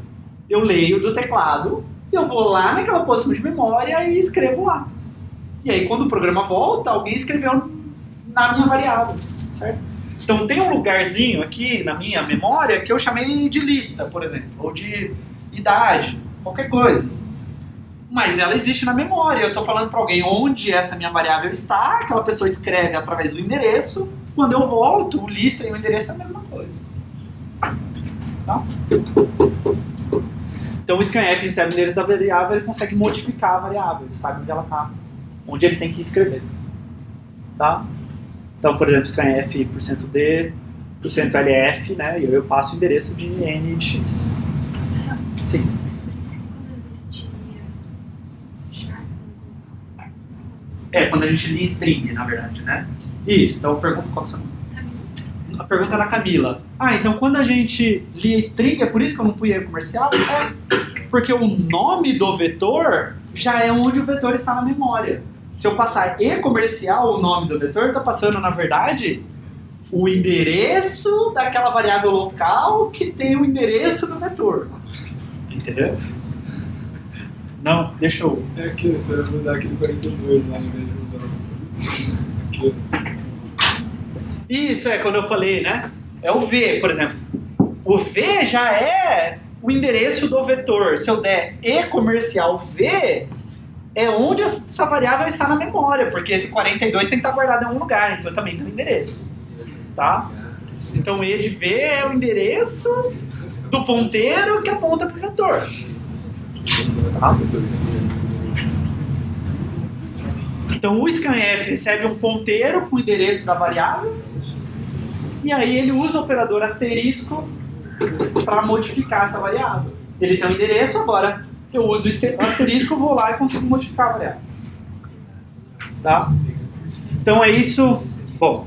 Eu leio do teclado, eu vou lá naquela posição de memória e escrevo lá. E aí quando o programa volta, alguém escreveu na minha variável, certo? Então tem um lugarzinho aqui na minha memória que eu chamei de lista, por exemplo, ou de idade, qualquer coisa. Mas ela existe na memória, eu estou falando para alguém onde essa minha variável está, aquela pessoa escreve através do endereço, quando eu volto, o lista e o endereço é a mesma coisa. Tá? Então o scanf recebe o endereço da variável, ele consegue modificar a variável, ele sabe onde ela está, onde ele tem que escrever. Tá? Então, por exemplo, scanf %d, %lf, né? E eu passo o endereço de n de x. Sim. Quando a gente lia string, na verdade, né? Isso, então eu pergunto qual que é o seu nome. A pergunta é da Camila. Então quando a gente lia string, é por isso que eu não pus comercial? Porque o nome do vetor já é onde o vetor está na memória. Se eu passar e-comercial, o nome do vetor, eu estou passando, na verdade, o endereço daquela variável local que tem o endereço do vetor. Entendeu? Não, deixa eu... Aqui, você vai mudar aquele 42 lá em vez de mudar aqui. Isso, quando eu falei, né? É o V, por exemplo. O V já é o endereço do vetor. Se eu der e-comercial V... é onde essa variável está na memória, porque esse 42 tem que estar guardado em algum lugar, então também tem um endereço. Tá? Então E de V é o endereço do ponteiro que aponta para o vetor. Tá? Então o scanf recebe um ponteiro com o endereço da variável, e aí ele usa o operador asterisco para modificar essa variável. Ele tem um endereço, agora eu uso o asterisco, vou lá e consigo modificar a variável. Tá? Então é isso. Bom,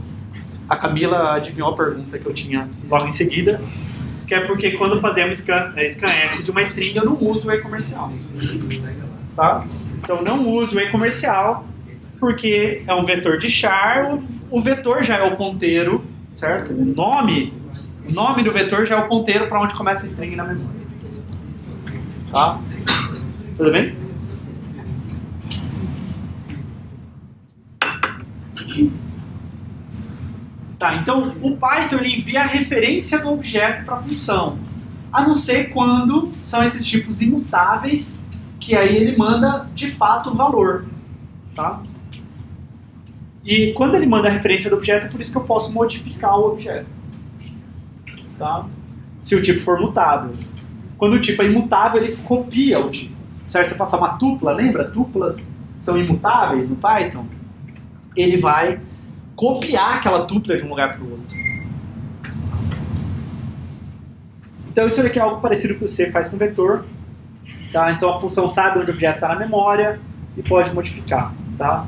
a Camila adivinhou a pergunta que eu tinha logo em seguida, que é porque quando fazemos scanf de uma string eu não uso o e-comercial. Tá? Então não uso o e-comercial porque é um vetor de char, o vetor já é o ponteiro, certo? O nome do vetor já é o ponteiro para onde começa a string na memória. Tá? Tudo bem? Tá, então o Python ele envia a referência do objeto para a função, a não ser quando são esses tipos imutáveis, que aí ele manda de fato o valor. Tá? E quando ele manda a referência do objeto, é por isso que eu posso modificar o objeto. Tá? Se o tipo for mutável. Quando o tipo é imutável, ele copia o tipo. Certo? Se eu passar uma tupla, lembra? Tuplas são imutáveis no Python. Ele vai copiar aquela tupla de um lugar para o outro. Então isso aqui é algo parecido com o que você faz com o vetor. Tá? Então a função sabe onde o objeto está na memória e pode modificar. Tá?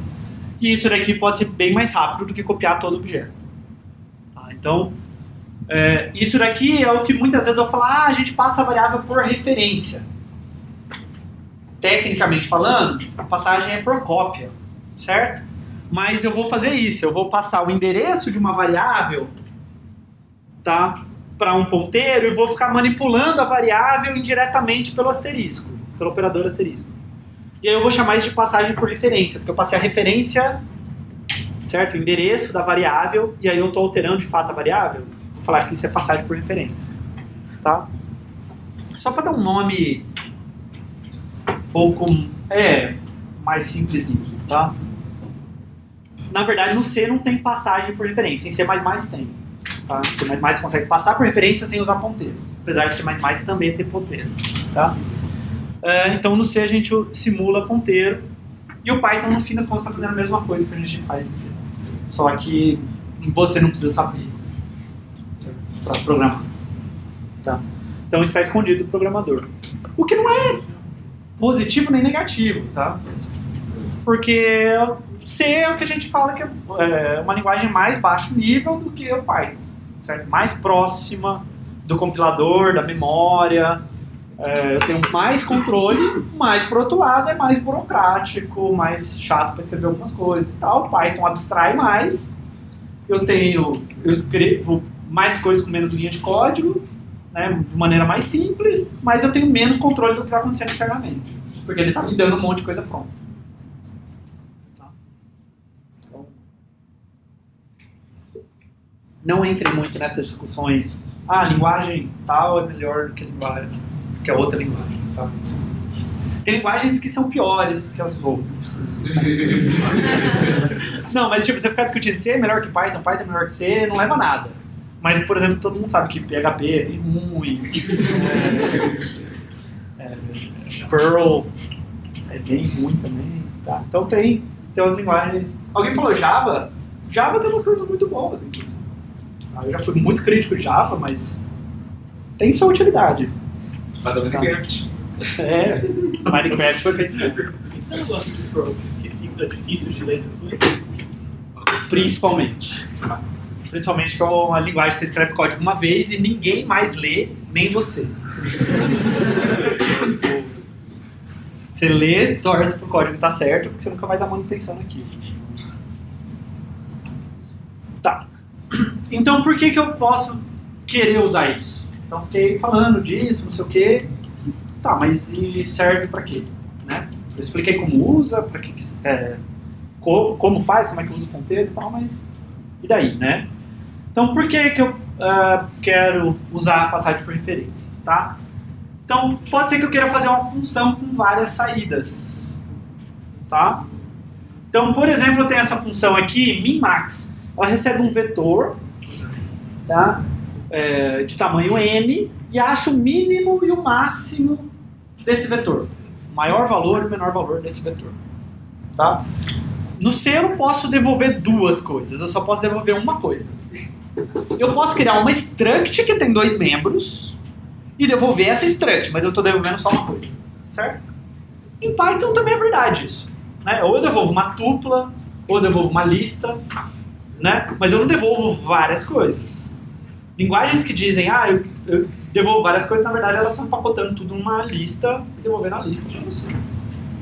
E isso daqui pode ser bem mais rápido do que copiar todo o objeto. Tá? Então, isso daqui é o que muitas vezes eu vou falar, a gente passa a variável por referência. Tecnicamente falando, a passagem é por cópia, certo? Mas eu vou fazer isso, eu vou passar o endereço de uma variável, tá, para um ponteiro e vou ficar manipulando a variável indiretamente pelo asterisco, pelo operador asterisco. E aí eu vou chamar isso de passagem por referência, porque eu passei a referência, certo? O endereço da variável, e aí eu estou alterando de fato a variável. Vou falar que isso é passagem por referência. Tá? Só para dar um nome um pouco mais simplesinho. Tá? Na verdade, no C não tem passagem por referência, em C++ tem. Tá? C++ você consegue passar por referência sem usar ponteiro. Apesar de C++ também ter ponteiro. Tá? Então no C a gente simula ponteiro e o Python no fim das contas está fazendo a mesma coisa que a gente faz no C. Só que você não precisa saber para programar. Tá? Então isso está escondido do programador. O que não é positivo nem negativo, tá? Porque C é o que a gente fala que é uma linguagem mais baixo nível do que o Python, certo? Mais próxima do compilador, da memória. Eu tenho mais controle, mas por outro lado é mais burocrático, mais chato para escrever algumas coisas e tal. O Python abstrai mais, eu escrevo mais coisas com menos linha de código, né, de maneira mais simples, mas eu tenho menos controle do que está acontecendo internamente, porque ele está me dando um monte de coisa pronta. Tá? Então, não entre muito nessas discussões, a linguagem tal é melhor do que a linguagem que a outra linguagem. Tá? Tem linguagens que são piores que as outras. Não, mas tipo, você ficar discutindo C é melhor que Python, Python é melhor que C, não leva a nada. Mas, por exemplo, todo mundo sabe que PHP é bem ruim, Perl é bem ruim também. Tá? Então tem umas linguagens... Alguém falou Java? Java tem umas coisas muito boas. Inclusive. Eu já fui muito crítico de Java, mas tem sua utilidade. Minecraft. Minecraft foi feito bem. Você não gosta de Perl, que fica difícil de ler depois? Principalmente. Principalmente que é uma linguagem que você escreve código uma vez e ninguém mais lê, nem você. Você lê, torce pro código estar certo, porque você nunca vai dar manutenção naquilo. Tá. Então por que eu posso querer usar isso? Então fiquei falando disso, não sei o quê. Tá, mas e serve pra quê? Né? Eu expliquei como usa, pra que, como faz, como é que usa o ponteiro e tal, mas e daí, né? Então por que eu quero usar a passagem por referência? Tá? Então pode ser que eu queira fazer uma função com várias saídas. Tá? Então, por exemplo, eu tenho essa função aqui, min-max. Ela recebe um vetor, tá? De tamanho n e acha o mínimo e o máximo desse vetor. O maior valor e o menor valor desse vetor. Tá? No C eu não posso devolver duas coisas, eu só posso devolver uma coisa. Eu posso criar uma struct que tem dois membros e devolver essa struct, mas eu estou devolvendo só uma coisa. Certo? Em Python também é verdade isso. Né? Ou eu devolvo uma tupla, ou eu devolvo uma lista, né? Mas eu não devolvo várias coisas. Linguagens que dizem, eu devolvo várias coisas, na verdade elas estão empacotando tudo numa lista e devolvendo a lista para você.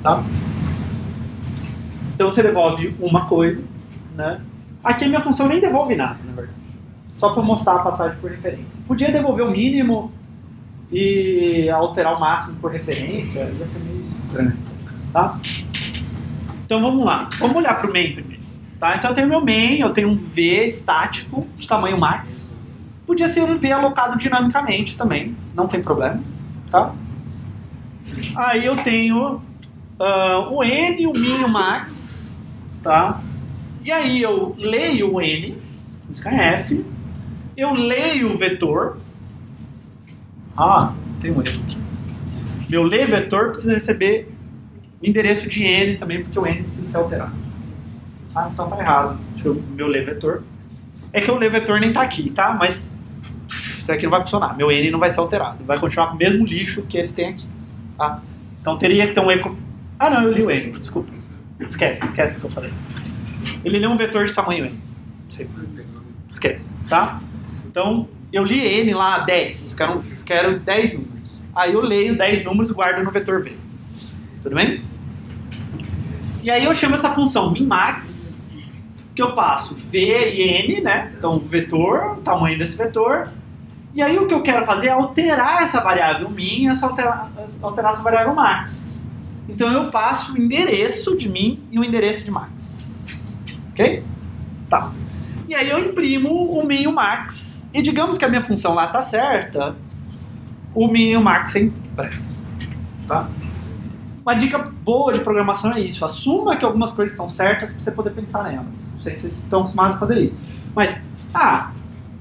Tá? Então você devolve uma coisa, né? Aqui a minha função nem devolve nada, na verdade. Só para mostrar a passagem por referência. Podia devolver o mínimo e alterar o máximo por referência, ia ser meio estranho. Tá? Então vamos lá. Vamos olhar para o main primeiro. Tá? Então eu tenho meu main, eu tenho um V estático de tamanho max. Podia ser um V alocado dinamicamente também, não tem problema. Tá? Aí eu tenho o N, o min e o max. Tá? E aí eu leio o N, música F, eu leio o vetor. Tem um erro aqui. Meu ler vetor precisa receber o endereço de N também, porque o N precisa ser alterado. Ah, então tá errado. Deixa eu meu ler vetor. É que o ler vetor nem tá aqui, tá? Mas isso aqui não vai funcionar. Meu N não vai ser alterado. Vai continuar com o mesmo lixo que ele tem aqui. Tá? Então teria que ter um eco... Ah, não, eu li o N. Desculpa. Esquece o que eu falei. Ele lê um vetor de tamanho N. Esquece, tá? Então, eu li N lá 10. Quero 10 números. Aí eu leio 10 números e guardo no vetor V. Tudo bem? E aí eu chamo essa função minmax, que eu passo V e N, né? Então, vetor, o tamanho desse vetor. E aí o que eu quero fazer é alterar essa variável min e alterar essa variável max. Então eu passo o endereço de min e o endereço de max. Ok? Tá. E aí eu imprimo o min e o max. E digamos que a minha função lá tá certa, o min e o max é impresso. Tá? Uma dica boa de programação é isso. Assuma que algumas coisas estão certas para você poder pensar nelas. Não sei se vocês estão acostumados a fazer isso. Mas,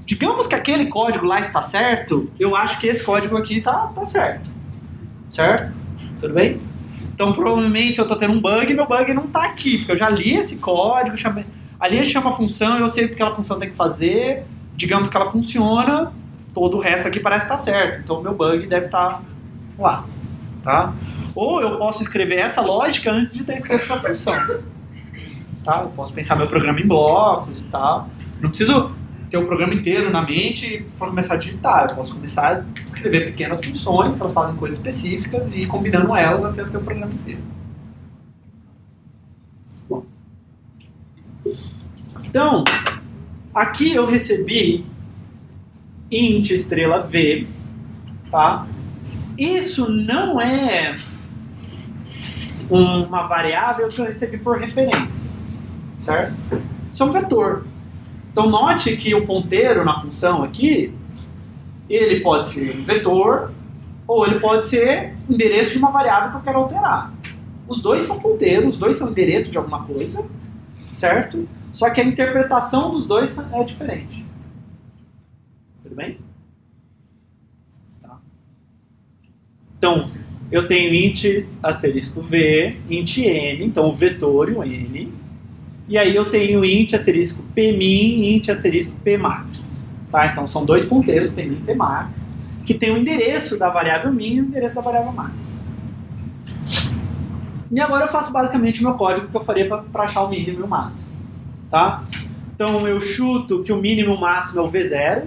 digamos que aquele código lá está certo, eu acho que esse código aqui tá certo. Certo? Tudo bem? Então, provavelmente, eu estou tendo um bug e meu bug não está aqui, porque eu já li esse código, ali ele chama a função, eu sei o que aquela função tem que fazer, digamos que ela funciona, todo o resto aqui parece estar certo. Então, o meu bug deve estar lá. Tá? Ou eu posso escrever essa lógica antes de ter escrito essa função. Tá? Eu posso pensar meu programa em blocos e tal. Não preciso ter o programa inteiro na mente para começar a digitar. Eu posso começar a escrever pequenas funções que elas fazem coisas específicas e ir combinando elas até ter o programa inteiro. Bom. Então, aqui eu recebi int estrela V, tá? Isso não é uma variável que eu recebi por referência, certo? Isso é um vetor. Então note que o ponteiro na função aqui, ele pode ser um vetor ou ele pode ser endereço de uma variável que eu quero alterar. Os dois são ponteiros, os dois são endereço de alguma coisa, certo? Só que a interpretação dos dois é diferente. Tudo bem? Então, eu tenho int asterisco v, int n, então o vetor e o n. E aí eu tenho int asterisco pmin e int asterisco pmax. Tá? Então são dois ponteiros, pmin e pmax, que tem o endereço da variável min e o endereço da variável max. E agora eu faço basicamente o meu código que eu faria para achar o mínimo e o máximo. Tá? Então eu chuto que o mínimo e o máximo é o v0.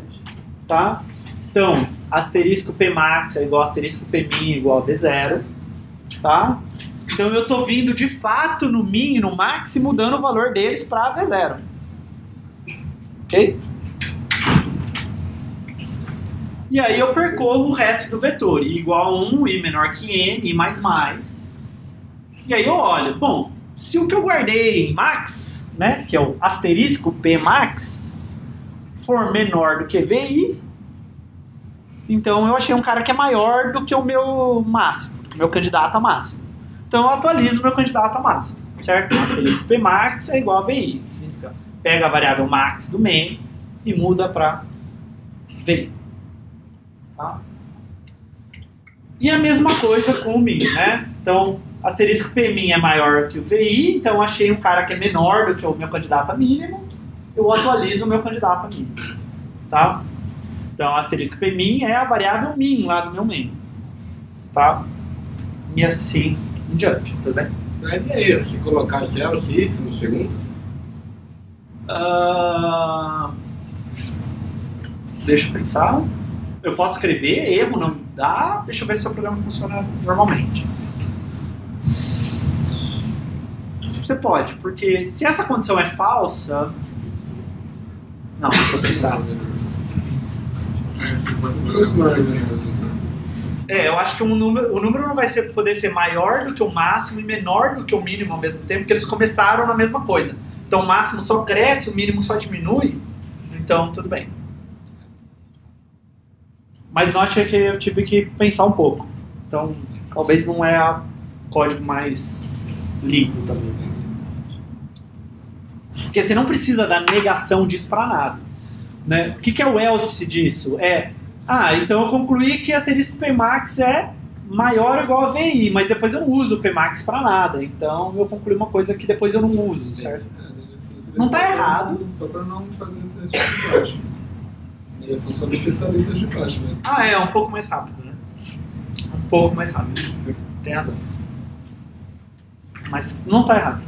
Tá? Então, asterisco Pmax é igual a asterisco Pmin igual a V0, tá? Então eu estou vindo de fato no min e no max e mudando o valor deles para V0. Ok? E aí eu percorro o resto do vetor, i igual a 1, i menor que n, i mais mais. E aí eu olho, bom, se o que eu guardei em max, né, que é o asterisco Pmax, for menor do que vi, então eu achei um cara que é maior do que o meu máximo, do que o meu candidato a máximo. Então eu atualizo o meu candidato a máximo, certo? Asterisco Pmax é igual a VI. Significa, pega a variável max do main e muda para VI. Tá? E a mesma coisa com o min, né? Então, asterisco Pmin é maior que o VI, então eu achei um cara que é menor do que o meu candidato a mínimo, eu atualizo o meu candidato a mínimo. Tá? Então, asterisco Pmin é a variável min lá do meu main. Tá? E assim em diante, tudo bem? E aí, se colocasse else if no segundo? Deixa eu pensar. Eu posso escrever erro, não dá? Deixa eu ver se o programa funciona normalmente. Você pode, porque se essa condição é falsa... Não, deixa eu pensar. Eu acho que o número não vai poder ser maior do que o máximo e menor do que o mínimo ao mesmo tempo, porque eles começaram na mesma coisa. Então o máximo só cresce, o mínimo só diminui, então tudo bem. Mas note que eu tive que pensar um pouco. Então talvez não é o código mais limpo também. Porque você não precisa da negação disso para nada. Né? O que é o else disso? Então eu concluí que asterisco Pmax é maior ou igual a VI, mas depois eu não uso o Pmax para nada. Então eu concluí uma coisa que depois eu não uso, certo? Não tá errado. Só para não fazer teste de baixo. E são só testar letras de baixo mesmo. Ah, é um pouco mais rápido, né? Um pouco mais rápido. Tem razão. Mas não tá errado.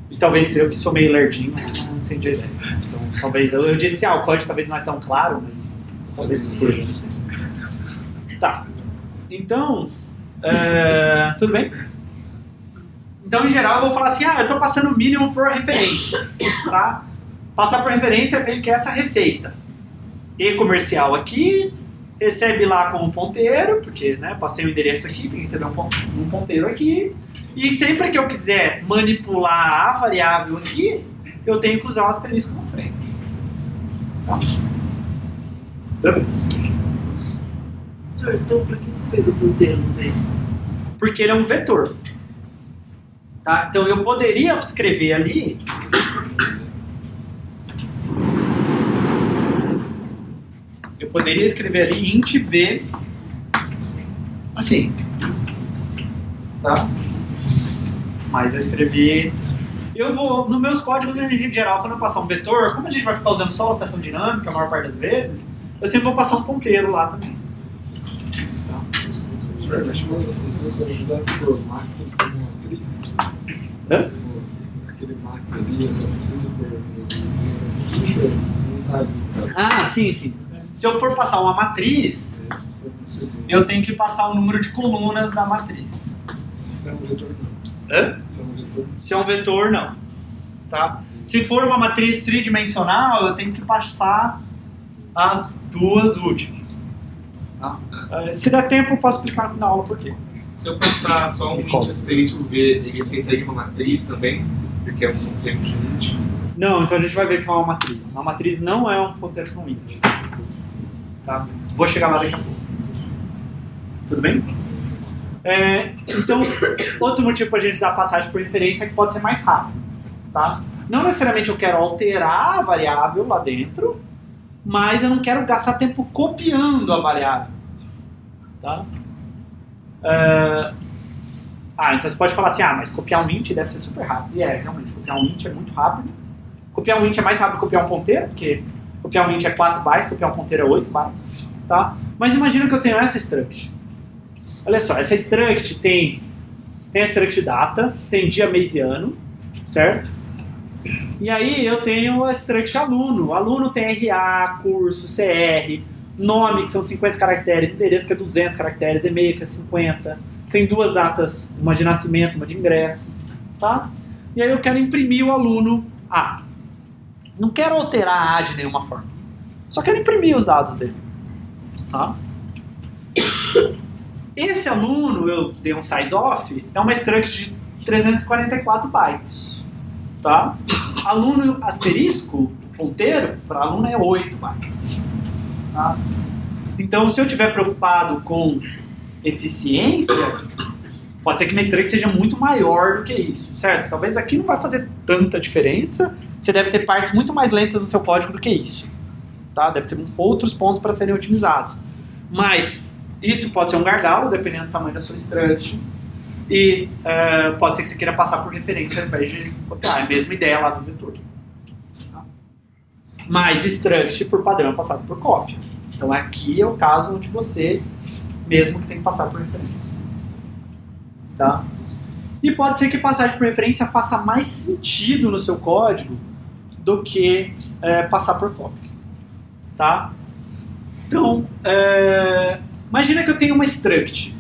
E talvez eu que sou meio lerdinho, não entendi a ideia. Então, talvez eu disse, o código talvez não é tão claro, mas talvez seja, não sei. Tá. Então, tudo bem? Então, em geral, eu vou falar assim, eu tô passando o mínimo por referência, tá? Passar por referência vem que é essa receita. E comercial aqui, recebe lá como ponteiro, porque, né, passei o endereço aqui, tem que receber um ponteiro aqui. E sempre que eu quiser manipular a variável aqui, eu tenho que usar o asterisco na frente. Tá? Beleza. Senhor, então por que você fez o ponteiro no meio? Porque ele é um vetor. Tá? Então eu poderia escrever ali int v assim, tá? Mas eu escrevi, nos meus códigos em geral, quando eu passar um vetor, como a gente vai ficar usando só lotação dinâmica a maior parte das vezes, eu sempre vou passar um ponteiro lá também. Senhor, mas uma das funções é usar o max que ele foi uma matriz. Aquele max ali, eu só preciso por... Não tá ali. Ah, sim. Se eu for passar uma matriz, eu tenho que passar o número de colunas da matriz. Isso é um vetor não. Isso é um vetor. Se é um vetor, não. Tá? Se for uma matriz tridimensional, eu tenho que passar as duas últimas. Tá? Se der tempo, eu posso explicar no final da aula por quê. Se eu passar só um int asterisco v, ele aceitaria uma matriz também? Porque é um ponteiro de int. Não, então a gente vai ver que é uma matriz. Uma matriz não é um ponteiro com int. Tá? Vou chegar lá daqui a pouco. Tudo bem? Então, outro motivo para a gente usar a passagem por referência é que pode ser mais rápido. Tá? Não necessariamente eu quero alterar a variável lá dentro, mas eu não quero gastar tempo copiando a variável. Tá? Então você pode falar assim, mas copiar um int deve ser super rápido. E realmente, copiar um int é muito rápido. Copiar um int é mais rápido que copiar um ponteiro, porque copiar um int é 4 bytes, copiar um ponteiro é 8 bytes. Tá? Mas imagina que eu tenho essa struct. Olha só, essa struct tem a struct data, tem dia, mês e ano, certo? E aí eu tenho a struct aluno. O aluno tem RA, curso, CR, nome, que são 50 caracteres, endereço, que é 200 caracteres, e-mail, que é 50. Tem duas datas, uma de nascimento, uma de ingresso. Tá? E aí eu quero imprimir o aluno A. Não quero alterar A de nenhuma forma. Só quero imprimir os dados dele. Tá? Esse aluno, eu dei um size off, é uma struct de 344 bytes. Tá? Aluno asterisco, ponteiro, para aluno é 8 bytes. Tá? Então, se eu estiver preocupado com eficiência, pode ser que minha struct seja muito maior do que isso, certo? Talvez aqui não vai fazer tanta diferença, você deve ter partes muito mais lentas no seu código do que isso. Tá? Deve ter outros pontos para serem otimizados. Mas isso pode ser um gargalo, dependendo do tamanho da sua struct. E pode ser que você queira passar por referência ao invés de copiar. É a mesma ideia lá do vetor. Tá? Mas struct, por padrão, é passado por cópia. Então aqui é o caso onde você mesmo que tem que passar por referência. Tá? E pode ser que passagem por referência faça mais sentido no seu código do que passar por cópia. Tá? Então, imagina que eu tenho uma struct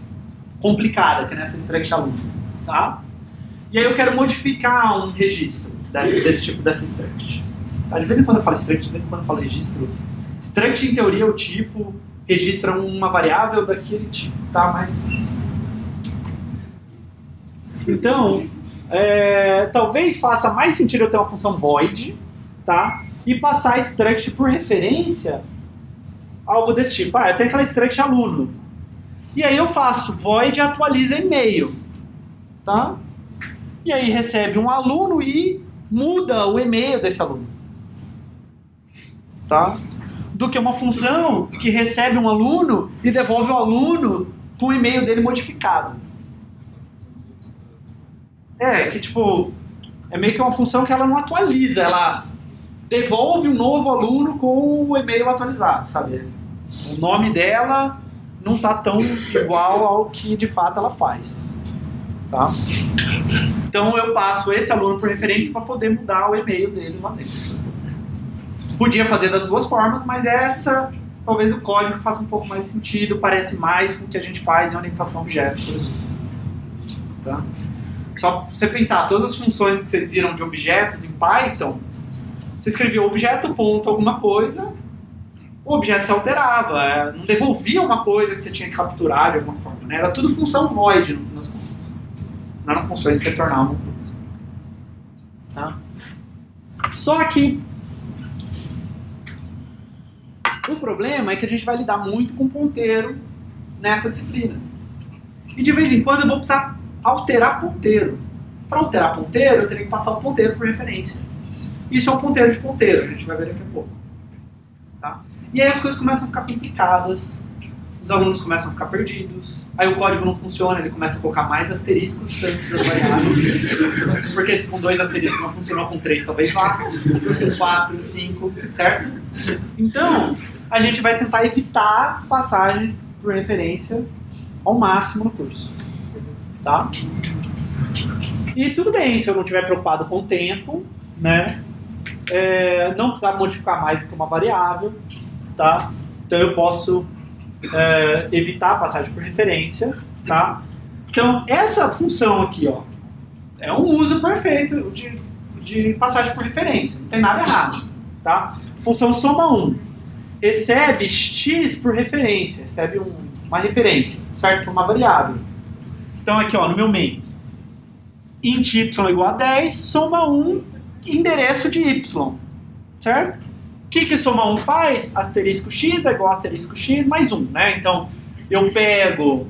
complicada, que é nessa struct aluno. Tá? E aí eu quero modificar um registro desse tipo dessa struct. Tá? De vez em quando eu falo struct, de vez em quando eu falo registro. Struct, em teoria, é o tipo, registra uma variável daquele tipo. Tá? Mas... Então, talvez faça mais sentido eu ter uma função void, tá? E passar struct por referência, algo desse tipo. Eu tenho aquela struct aluno. E aí eu faço void e atualiza e-mail, tá? E aí recebe um aluno e muda o e-mail desse aluno, tá? Do que uma função que recebe um aluno e devolve o aluno com o e-mail dele modificado. Que tipo, é meio que uma função que ela não atualiza, ela devolve um novo aluno com o e-mail atualizado, sabe? O nome dela não está tão igual ao que de fato ela faz, tá? Então eu passo esse aluno por referência para poder mudar o e-mail dele lá dentro. Podia fazer das duas formas, mas essa, talvez o código faça um pouco mais sentido, parece mais com o que a gente faz em orientação a objetos, por exemplo. Tá? Só pra você pensar, todas as funções que vocês viram de objetos em Python, você escrevia objeto, ponto, alguma coisa, o objeto se alterava, não devolvia uma coisa que você tinha que capturar de alguma forma, né? Era tudo função void, no fim das contas. Não eram funções que retornavam coisa. Tá? Só que o problema é que a gente vai lidar muito com ponteiro nessa disciplina. E de vez em quando eu vou precisar alterar ponteiro. Para alterar ponteiro, eu teria que passar o ponteiro por referência. Isso é um ponteiro de ponteiro, a gente vai ver daqui a pouco. Tá? E aí as coisas começam a ficar complicadas, os alunos começam a ficar perdidos, aí o código não funciona, ele começa a colocar mais asteriscos antes das variáveis, porque se com 2 asteriscos não funcionou, com 3 talvez vá, com 4, 5, certo? Então, a gente vai tentar evitar passagem por referência ao máximo no curso. Tá? E tudo bem, se eu não estiver preocupado com o tempo, né? Não precisar modificar mais do que uma variável, tá? Então eu posso evitar a passagem por referência, tá? Então essa função aqui, ó, é um uso perfeito de passagem por referência, não tem nada errado, tá? Função soma1 recebe x por referência, recebe uma referência, certo? Por uma variável. Então aqui, ó, no meu main, int y igual a 10, soma 1, endereço de y, certo? O que soma 1 faz? Asterisco x é igual a asterisco x mais 1, né? Então, eu pego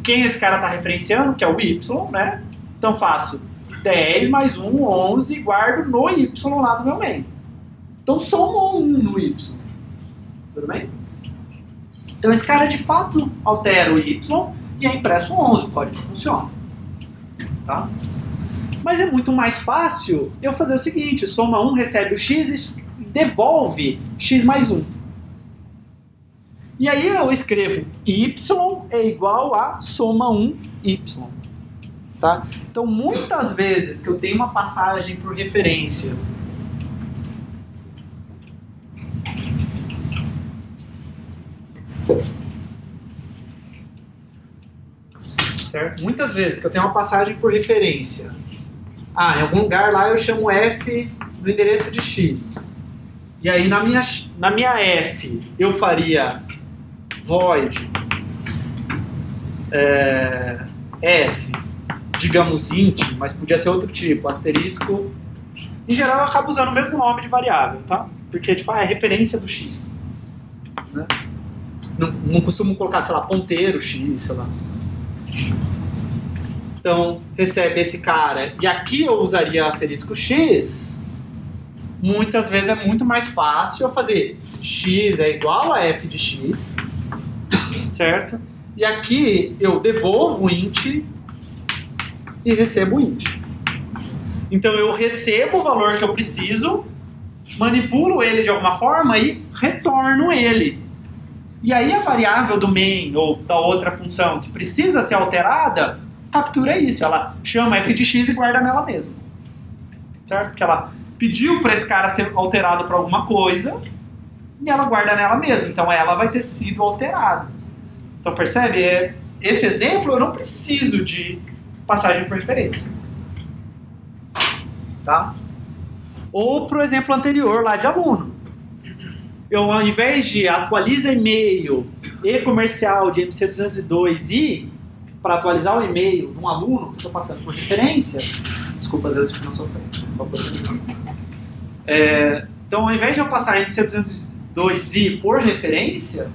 quem esse cara está referenciando, que é o y, né? Então, faço 10 mais 1, 11, e guardo no y lá do meu main. Então, soma 1 no y. Tudo bem? Então, esse cara, de fato, altera o y e é impresso 11, o código funciona. Tá? Mas é muito mais fácil eu fazer o seguinte, soma 1, recebe o x e devolve x mais 1. E aí eu escrevo y é igual a soma 1 y. Tá? Então muitas vezes que eu tenho uma passagem por referência certo? Muitas vezes que eu tenho uma passagem por referência, em algum lugar lá eu chamo f do endereço de x. E aí na minha f eu faria void f, digamos int, mas podia ser outro tipo, asterisco. Em geral eu acabo usando o mesmo nome de variável, tá? Porque tipo, é referência do x. Né? Não costumo colocar, sei lá, ponteiro x, sei lá. Então, recebe esse cara, e aqui eu usaria asterisco x, muitas vezes é muito mais fácil eu fazer x é igual a f de x, certo? E aqui eu devolvo o int e recebo o int. Então eu recebo o valor que eu preciso, manipulo ele de alguma forma e retorno ele. E aí a variável do main ou da outra função que precisa ser alterada, captura isso. Ela chama f de x e guarda nela mesma. Certo? Porque ela pediu para esse cara ser alterado para alguma coisa e ela guarda nela mesma. Então ela vai ter sido alterada. Então percebe? Esse exemplo eu não preciso de passagem por referência. Tá? Ou pro exemplo anterior lá de aluno. Eu, ao invés de atualiza e-mail e comercial de MC202i, para atualizar o e-mail de um aluno que estou passando por referência, desculpa, às vezes fico na sua frente. Então, ao invés de eu passar MC202i por referência,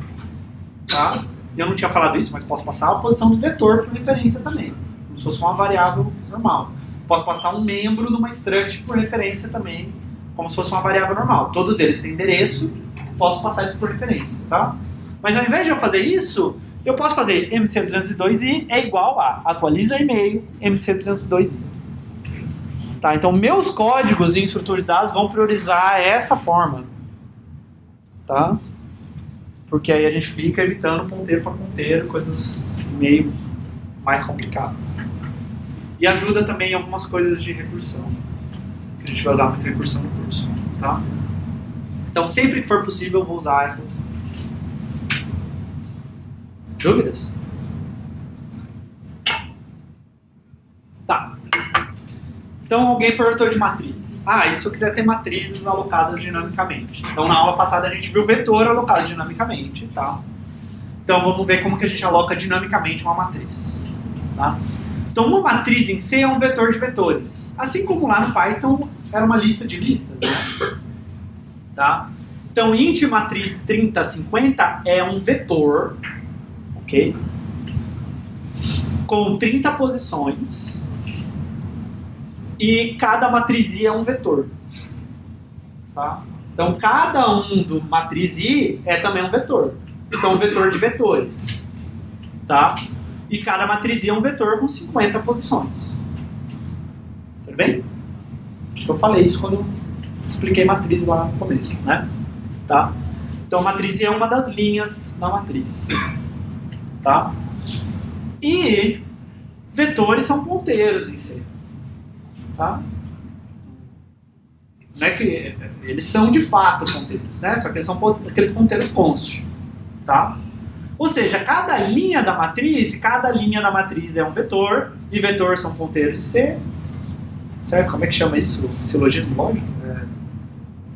tá? Eu não tinha falado isso, mas posso passar a posição do vetor por referência também, como se fosse uma variável normal. Posso passar um membro numa struct por referência também, como se fosse uma variável normal. Todos eles têm endereço, posso passar isso por referência, tá? Mas ao invés de eu fazer isso, eu posso fazer MC202i é igual a atualiza e-mail MC202i. Tá? Então, meus códigos em estrutura de dados vão priorizar essa forma. Tá? Porque aí a gente fica evitando ponteiro para ponteiro, coisas meio mais complicadas. E ajuda também em algumas coisas de recursão. Que a gente vai usar muito recursão no curso. Tá? Então, sempre que for possível, eu vou usar essa opção. Dúvidas? Tá. Então, alguém perguntou de matrizes. E se eu quiser ter matrizes alocadas dinamicamente. Então, na aula passada a gente viu vetor alocado dinamicamente. Tá? Então, vamos ver como que a gente aloca dinamicamente uma matriz. Tá? Então, uma matriz em C é um vetor de vetores. Assim como lá no Python era uma lista de listas. Né? Tá? Então, int matriz 3050 é um vetor, ok? Com 30 posições. E cada matriz I é um vetor. Tá? Então, cada um do matriz I é também um vetor. Então, um vetor de vetores. Tá? E cada matriz I é um vetor com 50 posições. Tudo bem? Acho que eu falei isso quando eu expliquei matriz lá no começo, né? Tá? Então, matriz I é uma das linhas da matriz. Tá? E vetores são ponteiros em C. Tá? Não é que eles são de fato ponteiros, né? Só que eles são aqueles ponteiros const. Tá? Ou seja, cada linha da matriz é um vetor, e vetores são ponteiros de C. Certo? Como é que chama isso? Silogismo lógico?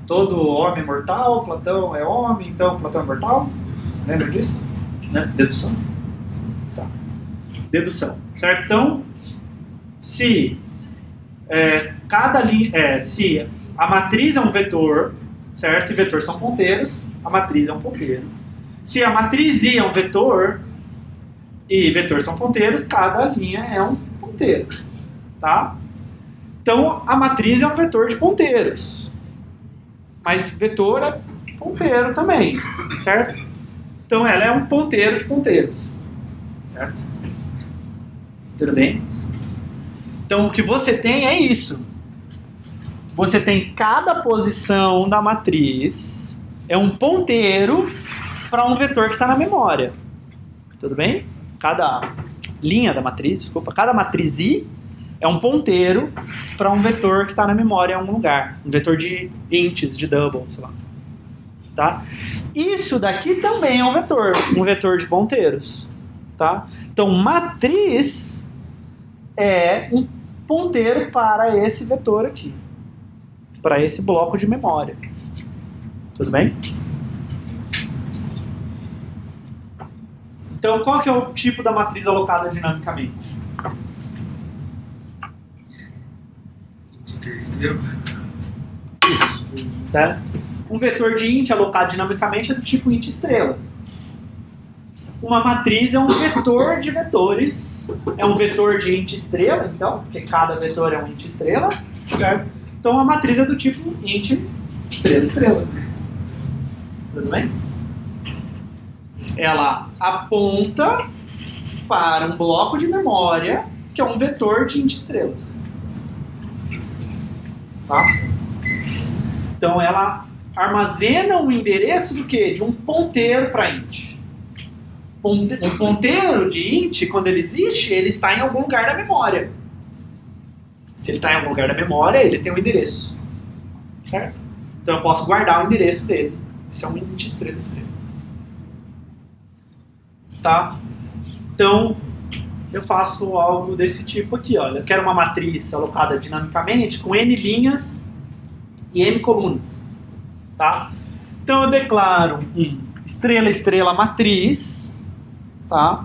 Todo homem é mortal, Platão é homem, então Platão é mortal? Lembra disso? Né? Dedução. Tá. Dedução. Certo? Então, se se a matriz é um vetor, certo? E vetores são ponteiros, a matriz é um ponteiro. Se a matriz I é um vetor e vetores são ponteiros, cada linha é um ponteiro. Tá? Então, a matriz é um vetor de ponteiros. Mas vetor é ponteiro também, certo? Então, ela é um ponteiro de ponteiros. Certo? Tudo bem? Então, o que você tem é isso. Você tem cada posição da matriz é um ponteiro para um vetor que está na memória. Tudo bem? Cada linha da matriz, desculpa, cada matriz I é um ponteiro para um vetor que está na memória em algum lugar. Um vetor de ints, de double, sei lá. Tá? Isso daqui também é um vetor de ponteiros. Tá? Então, matriz é um ponteiro para esse vetor aqui. Para esse bloco de memória. Tudo bem? Então, qual que é o tipo da matriz alocada dinamicamente? Isso. Certo? Um vetor de int alocado dinamicamente é do tipo int estrela. Uma matriz é um vetor de vetores. É um vetor de int estrela, então, porque cada vetor é um int estrela. Certo? Então, a matriz é do tipo int estrela. Tudo bem? Ela aponta para um bloco de memória que é um vetor de int estrelas. Tá? Então ela armazena um endereço do quê? De um ponteiro para int. Um ponteiro de int, quando ele existe, ele está em algum lugar da memória. Se ele está em algum lugar da memória, ele tem um endereço. Certo? Então eu posso guardar o endereço dele. Isso é um int estrela. Tá? Então, eu faço algo desse tipo aqui. Olha. Eu quero uma matriz alocada dinamicamente com n linhas e m colunas. Tá? Então, eu declaro um estrela matriz. Tá?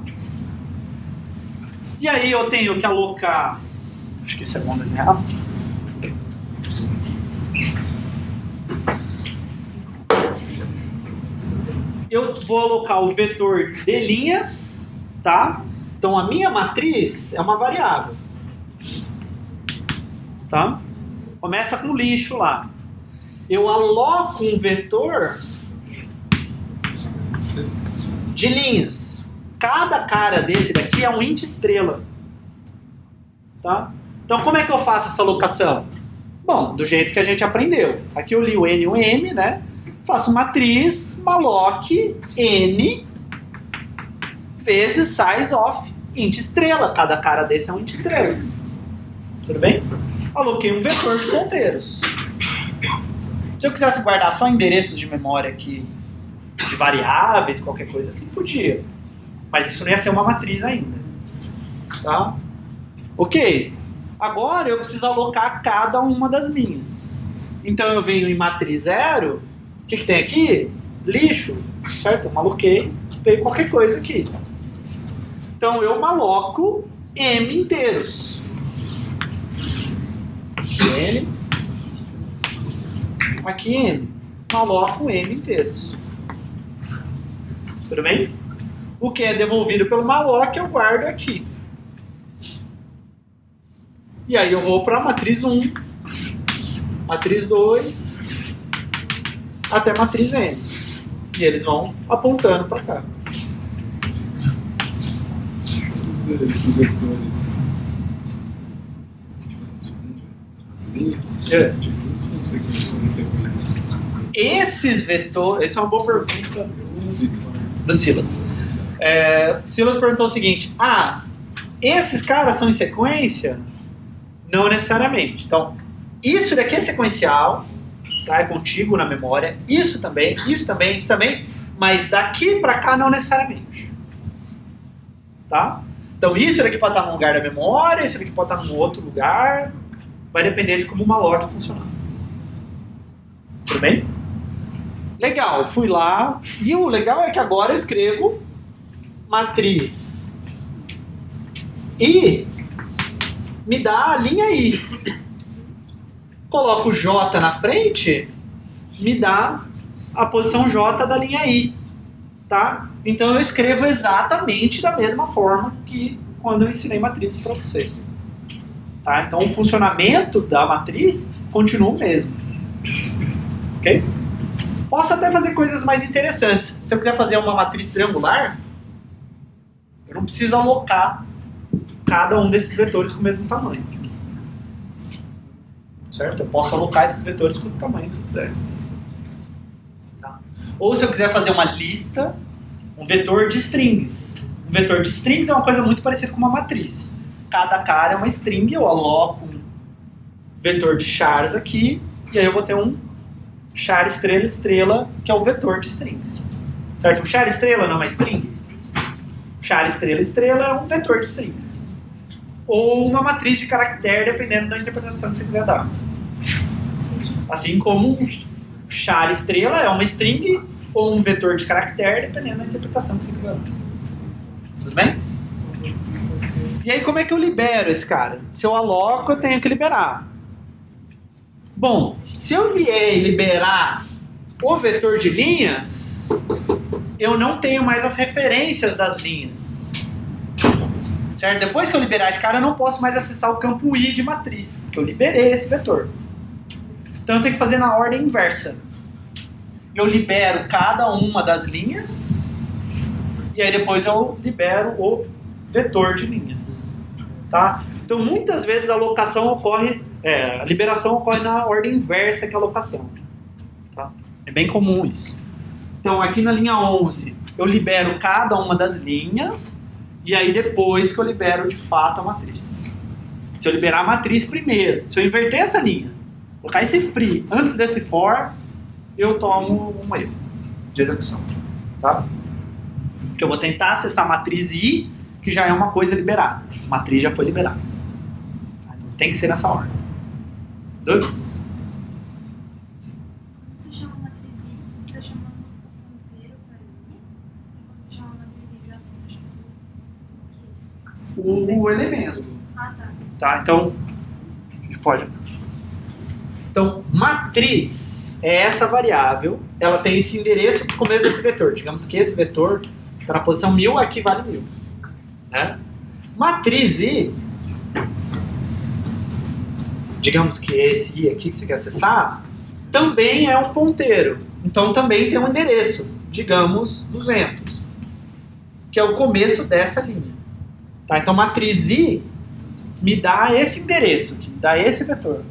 E aí eu tenho que alocar... Acho que isso é bom desenhar. Eu vou alocar o vetor de linhas, tá? Então a minha matriz é uma variável, tá? Começa com lixo lá. Eu aloco um vetor de linhas. Cada cara desse daqui é um int estrela, tá? Então, como é que eu faço essa alocação? Bom, do jeito que a gente aprendeu. Aqui eu li o N e o M, né? Faço matriz malloc N vezes size of int estrela. Cada cara desse é um int estrela. Tudo bem? Aloquei um vetor de ponteiros. Se eu quisesse guardar só endereços de memória aqui, de variáveis, qualquer coisa assim, podia. Mas isso não ia ser uma matriz ainda. Tá? Ok. Agora eu preciso alocar cada uma das linhas. Então eu venho em matriz 0. O que tem aqui? Lixo. Certo? Eu maloquei. Veio qualquer coisa aqui. Então eu maloco M inteiros. M. Aqui M. Maloco M inteiros. Tudo bem? O que é devolvido pelo malloc eu guardo aqui. E aí eu vou para a matriz 1, matriz 2, até matriz N. E eles vão apontando para cá. Esses vetores. Que são as linhas? É. São sequência. Esses vetores... Essa é uma boa pergunta Ciclos. do Silas. O Silas perguntou o seguinte: esses caras são em sequência? Não necessariamente. Então, isso daqui é sequencial, tá? É contíguo na memória. Isso também, isso também, isso também. Mas daqui para cá não necessariamente. Tá? Então, isso daqui pode estar num lugar da memória, isso daqui pode estar num outro lugar. Vai depender de como o malloc funcionar. Tudo bem? Legal, fui lá. E o legal é que agora eu escrevo matriz I me dá a linha I. Coloco J na frente, me dá a posição J da linha I. Tá? Então eu escrevo exatamente da mesma forma que quando eu ensinei matriz para vocês. Tá? Então o funcionamento da matriz continua o mesmo. Ok? Posso até fazer coisas mais interessantes. Se eu quiser fazer uma matriz triangular, eu não preciso alocar cada um desses vetores com o mesmo tamanho. Certo? Eu posso alocar esses vetores com o tamanho que eu quiser. Tá? Ou se eu quiser fazer uma lista, um vetor de strings. Um vetor de strings é uma coisa muito parecida com uma matriz. Cada cara é uma string, eu aloco um vetor de chars aqui, e aí eu vou ter um char estrela estrela, que é o vetor de strings. Certo? O char estrela não é uma string. O char estrela estrela é um vetor de strings. Ou uma matriz de caractere, dependendo da interpretação que você quiser dar. Assim como char estrela é uma string ou um vetor de caractere, dependendo da interpretação que você quiser dar. Tudo bem? E aí como é que eu libero esse cara? Se eu aloco, eu tenho que liberar. Bom, se eu vier liberar o vetor de linhas, eu não tenho mais as referências das linhas. Certo? Depois que eu liberar esse cara, eu não posso mais acessar o campo I de matriz, porque eu liberei esse vetor. Então eu tenho que fazer na ordem inversa. Eu libero cada uma das linhas, e aí depois eu libero o vetor de linhas. Tá? Então muitas vezes a alocação ocorre, a liberação ocorre na ordem inversa que a alocação. Tá? É bem comum isso. Então aqui na linha 11, eu libero cada uma das linhas, e aí depois que eu libero de fato a matriz. Se eu liberar a matriz primeiro, se eu inverter essa linha, colocar esse free antes desse for, eu tomo um erro de execução. Tá? Porque eu vou tentar acessar a matriz I, que já é uma coisa liberada. A matriz já foi liberada. Tem que ser nessa ordem. Dois? Você chama matriz I, você está chamando o ponteiro para I, e quando você chama matriz I, você está chamando O elemento. tá. Tá, então, a gente pode. Então, matriz é essa variável, ela tem esse endereço no começo desse vetor. Digamos que esse vetor está na posição 1000, aqui vale 1000. Né? Matriz I, digamos que esse I aqui que você quer acessar, também é um ponteiro. Então também tem um endereço, digamos 200, que é o começo dessa linha. Tá? Então matriz I me dá esse endereço aqui, me dá esse vetor.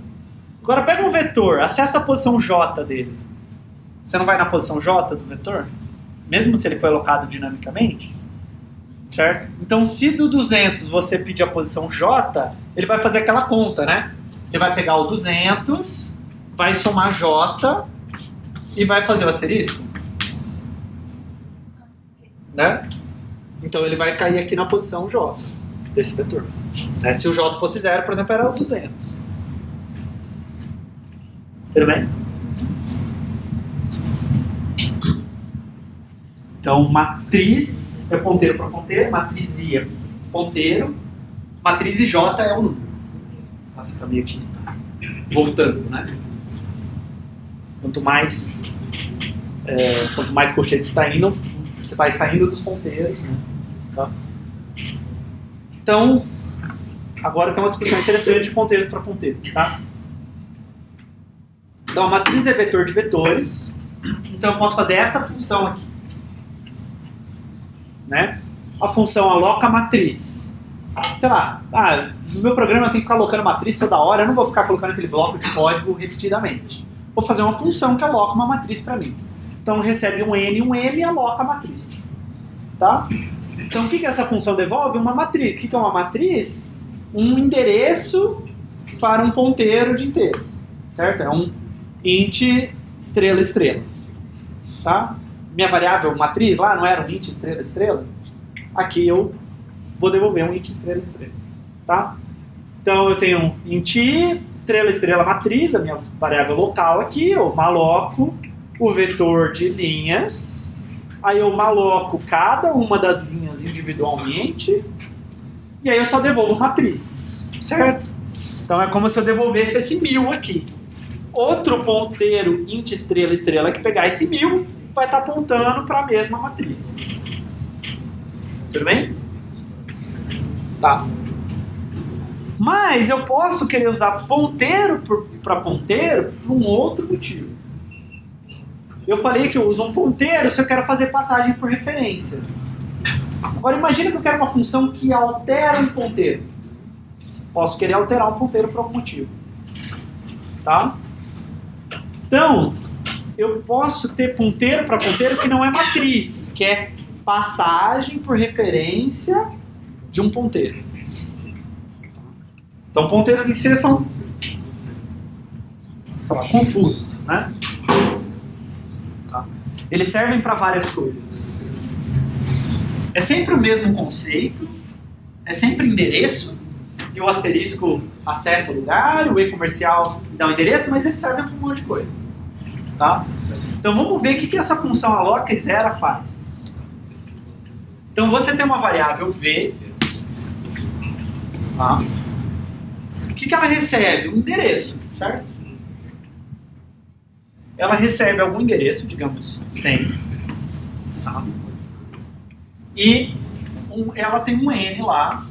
Agora pega um vetor, acessa a posição J dele. Você não vai na posição J do vetor? Mesmo se ele foi alocado dinamicamente? Certo? Então, se do 200 você pedir a posição J, ele vai fazer aquela conta, né? Ele vai pegar o 200, vai somar J e vai fazer o asterisco. Né? Então, ele vai cair aqui na posição J desse vetor. Né? Se o J fosse 0, por exemplo, era o 200. Tudo bem? Então, matriz é ponteiro para ponteiro, matriz I é ponteiro, matriz IJ é o número. Nossa, tá meio aqui voltando, né? Quanto mais colchete está indo, você vai saindo dos ponteiros, né? Tá? Então, agora tem uma discussão interessante de ponteiros para ponteiros, tá? Então, a matriz é vetor de vetores, então eu posso fazer essa função aqui. Né? A função aloca a matriz. Sei lá, no meu programa eu tenho que ficar alocando matriz toda hora, eu não vou ficar colocando aquele bloco de código repetidamente. Vou fazer uma função que aloca uma matriz para mim. Então recebe um N e um M e aloca a matriz. Tá? Então o que essa função devolve? Uma matriz. O que é uma matriz? Um endereço para um ponteiro de inteiros. Certo? É um int estrela estrela. Tá? Minha variável matriz lá não era um int estrela estrela? Aqui eu vou devolver um int estrela estrela. Tá? Então eu tenho um int i, estrela estrela matriz, a minha variável local aqui, eu maloco o vetor de linhas, aí eu maloco cada uma das linhas individualmente, e aí eu só devolvo matriz, certo? Então é como se eu devolvesse esse 1000 aqui. Outro ponteiro int estrela estrela que pegar esse 1000 vai estar apontando para a mesma matriz. Tudo bem? Tá. Mas eu posso querer usar ponteiro para ponteiro por um outro motivo. Eu falei que eu uso um ponteiro se eu quero fazer passagem por referência. Agora imagina que eu quero uma função que altera um ponteiro. Posso querer alterar um ponteiro por algum motivo. Tá? Então, eu posso ter ponteiro para ponteiro que não é matriz, que é passagem por referência de um ponteiro. Então, ponteiros em si são, sei lá, confusos, né? Tá? Eles servem para várias coisas. É sempre o mesmo conceito, é sempre endereço, e o asterisco acessa o lugar, o e-comercial dá o endereço, mas eles servem para um monte de coisa. Tá? Então vamos ver o que essa função aloca e zera faz. Então você tem uma variável v, tá? O que ela recebe? Um endereço, certo? Ela recebe algum endereço, digamos 100, tá? E ela tem um n lá,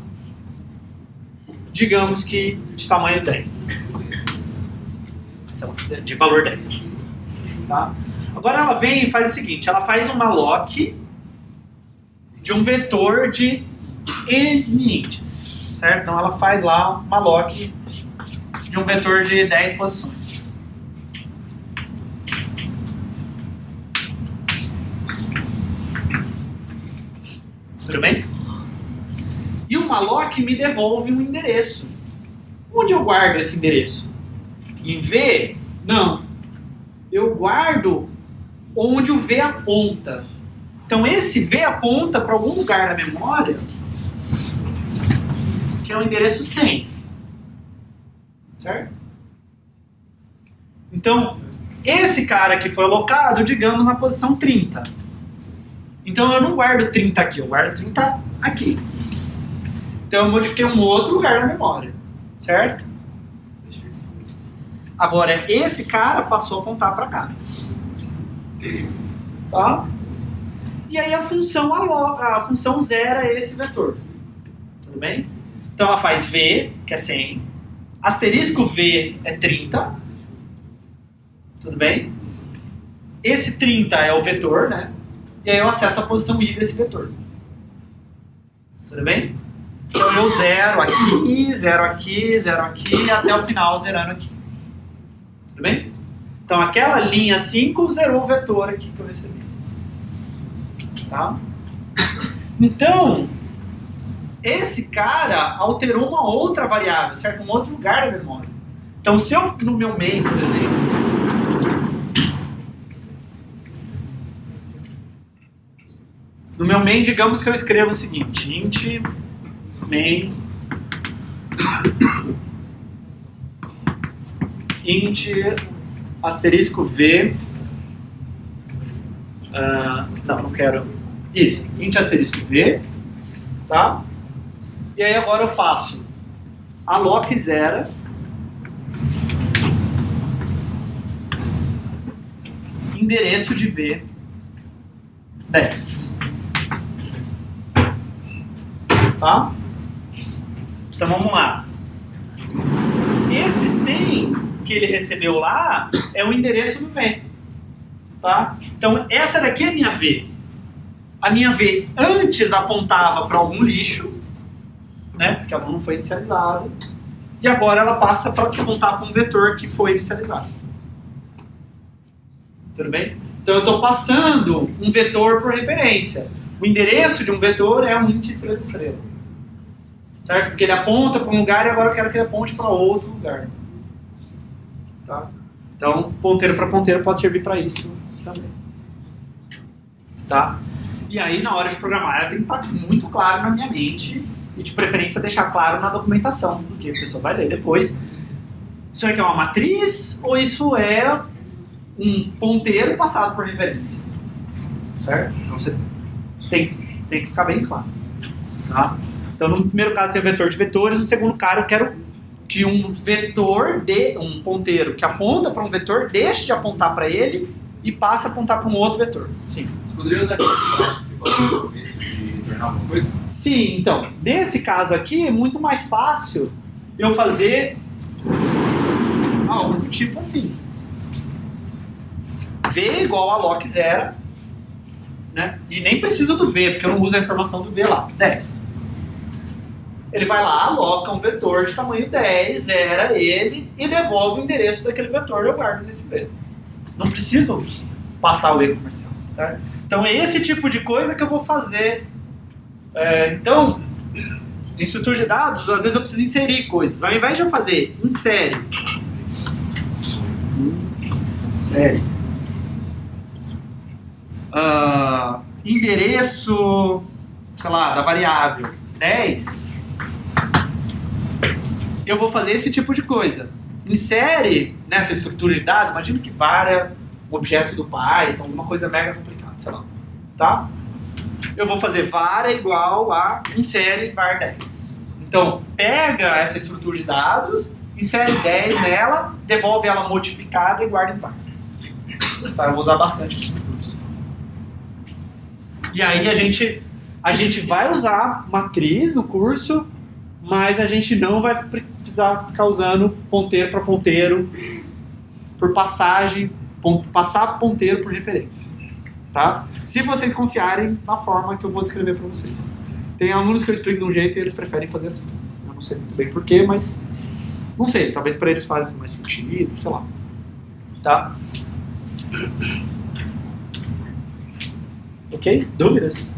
digamos que de tamanho 10, sei lá, de valor 10. Tá? Agora ela vem e faz o seguinte, ela faz uma lock de um vetor de n ints, certo? Então ela faz lá uma lock de um vetor de 10 posições. Tudo bem? E o malloc me devolve um endereço. Onde eu guardo esse endereço? Em V? Não. Eu guardo onde o V aponta. Então esse V aponta para algum lugar da memória que é o endereço 100. Certo? Então, esse cara que foi alocado, digamos, na posição 30. Então eu não guardo 30 aqui, eu guardo 30 aqui. Então eu modifiquei um outro lugar na memória. Certo? Agora, esse cara passou a apontar para cá. Tá? E aí a função zera esse vetor. Tudo bem? Então ela faz V, que é 100. Asterisco V é 30. Tudo bem? Esse 30 é o vetor, né? E aí eu acesso a posição I desse vetor. Tudo bem? Então eu zero aqui, zero aqui, zero aqui, até o final zerando aqui. Tudo bem? Então aquela linha 5 zerou o vetor aqui que eu recebi. Tá? Então, esse cara alterou uma outra variável, certo? Um outro lugar da memória. Então se eu, no meu main, por exemplo, no meu main, digamos que eu escrevo o seguinte, int main int asterisco v não quero isso, int asterisco v, tá? E aí agora eu faço alloc zero endereço de v 10, tá? Então vamos lá. Esse 100 que ele recebeu lá é o endereço do V. Tá? Então essa daqui é a minha V. A minha V antes apontava para algum lixo, né? Porque ela não foi inicializada. E agora ela passa para apontar para um vetor que foi inicializado. Tudo bem? Então eu estou passando um vetor por referência. O endereço de um vetor é um int estrela estrela. Certo? Porque ele aponta para um lugar e agora eu quero que ele aponte para outro lugar. Tá? Então, ponteiro para ponteiro pode servir para isso também. Tá? E aí, na hora de programar, ela tem que estar muito claro na minha mente e, de preferência, deixar claro na documentação, porque a pessoa vai ler depois. Isso aqui é uma matriz ou isso é um ponteiro passado por referência? Certo? Então, você tem que ficar bem claro. Tá? Então, no primeiro caso, tem o vetor de vetores. No segundo caso, eu quero que um vetor, um ponteiro que aponta para um vetor, deixe de apontar para ele e passe a apontar para um outro vetor. Sim. Você poderia usar aquela prática que você falou no começo de tornar alguma coisa? Sim, então, nesse caso aqui, é muito mais fácil eu fazer algo do tipo assim. V igual a alloc zero, né? E nem preciso do V, porque eu não uso a informação do V lá. 10. Ele vai lá, aloca um vetor de tamanho 10, zera ele e devolve o endereço daquele vetor e eu guardo nesse V. Não preciso passar o E comercial. Tá? Então é esse tipo de coisa que eu vou fazer. Então, em estrutura de dados, às vezes eu preciso inserir coisas. Ao invés de eu fazer insere endereço, sei lá, da variável 10, eu vou fazer esse tipo de coisa. Insere nessa estrutura de dados, imagina que var um objeto do Python, alguma coisa mega complicada, sei lá. Tá? Eu vou fazer var igual a insere var 10. Então, pega essa estrutura de dados, insere 10 nela, devolve ela modificada e guarda em var. Tá? Eu vou usar bastante isso no curso. E aí a gente vai usar matriz no curso, mas a gente não vai precisar ficar usando ponteiro para ponteiro por passagem, passar ponteiro por referência. Tá? Se vocês confiarem na forma que eu vou descrever para vocês. Tem alunos que eu explico de um jeito e eles preferem fazer assim. Eu não sei muito bem porquê, mas não sei, talvez para eles fazem mais sentido, sei lá. Tá? Ok? Dúvidas?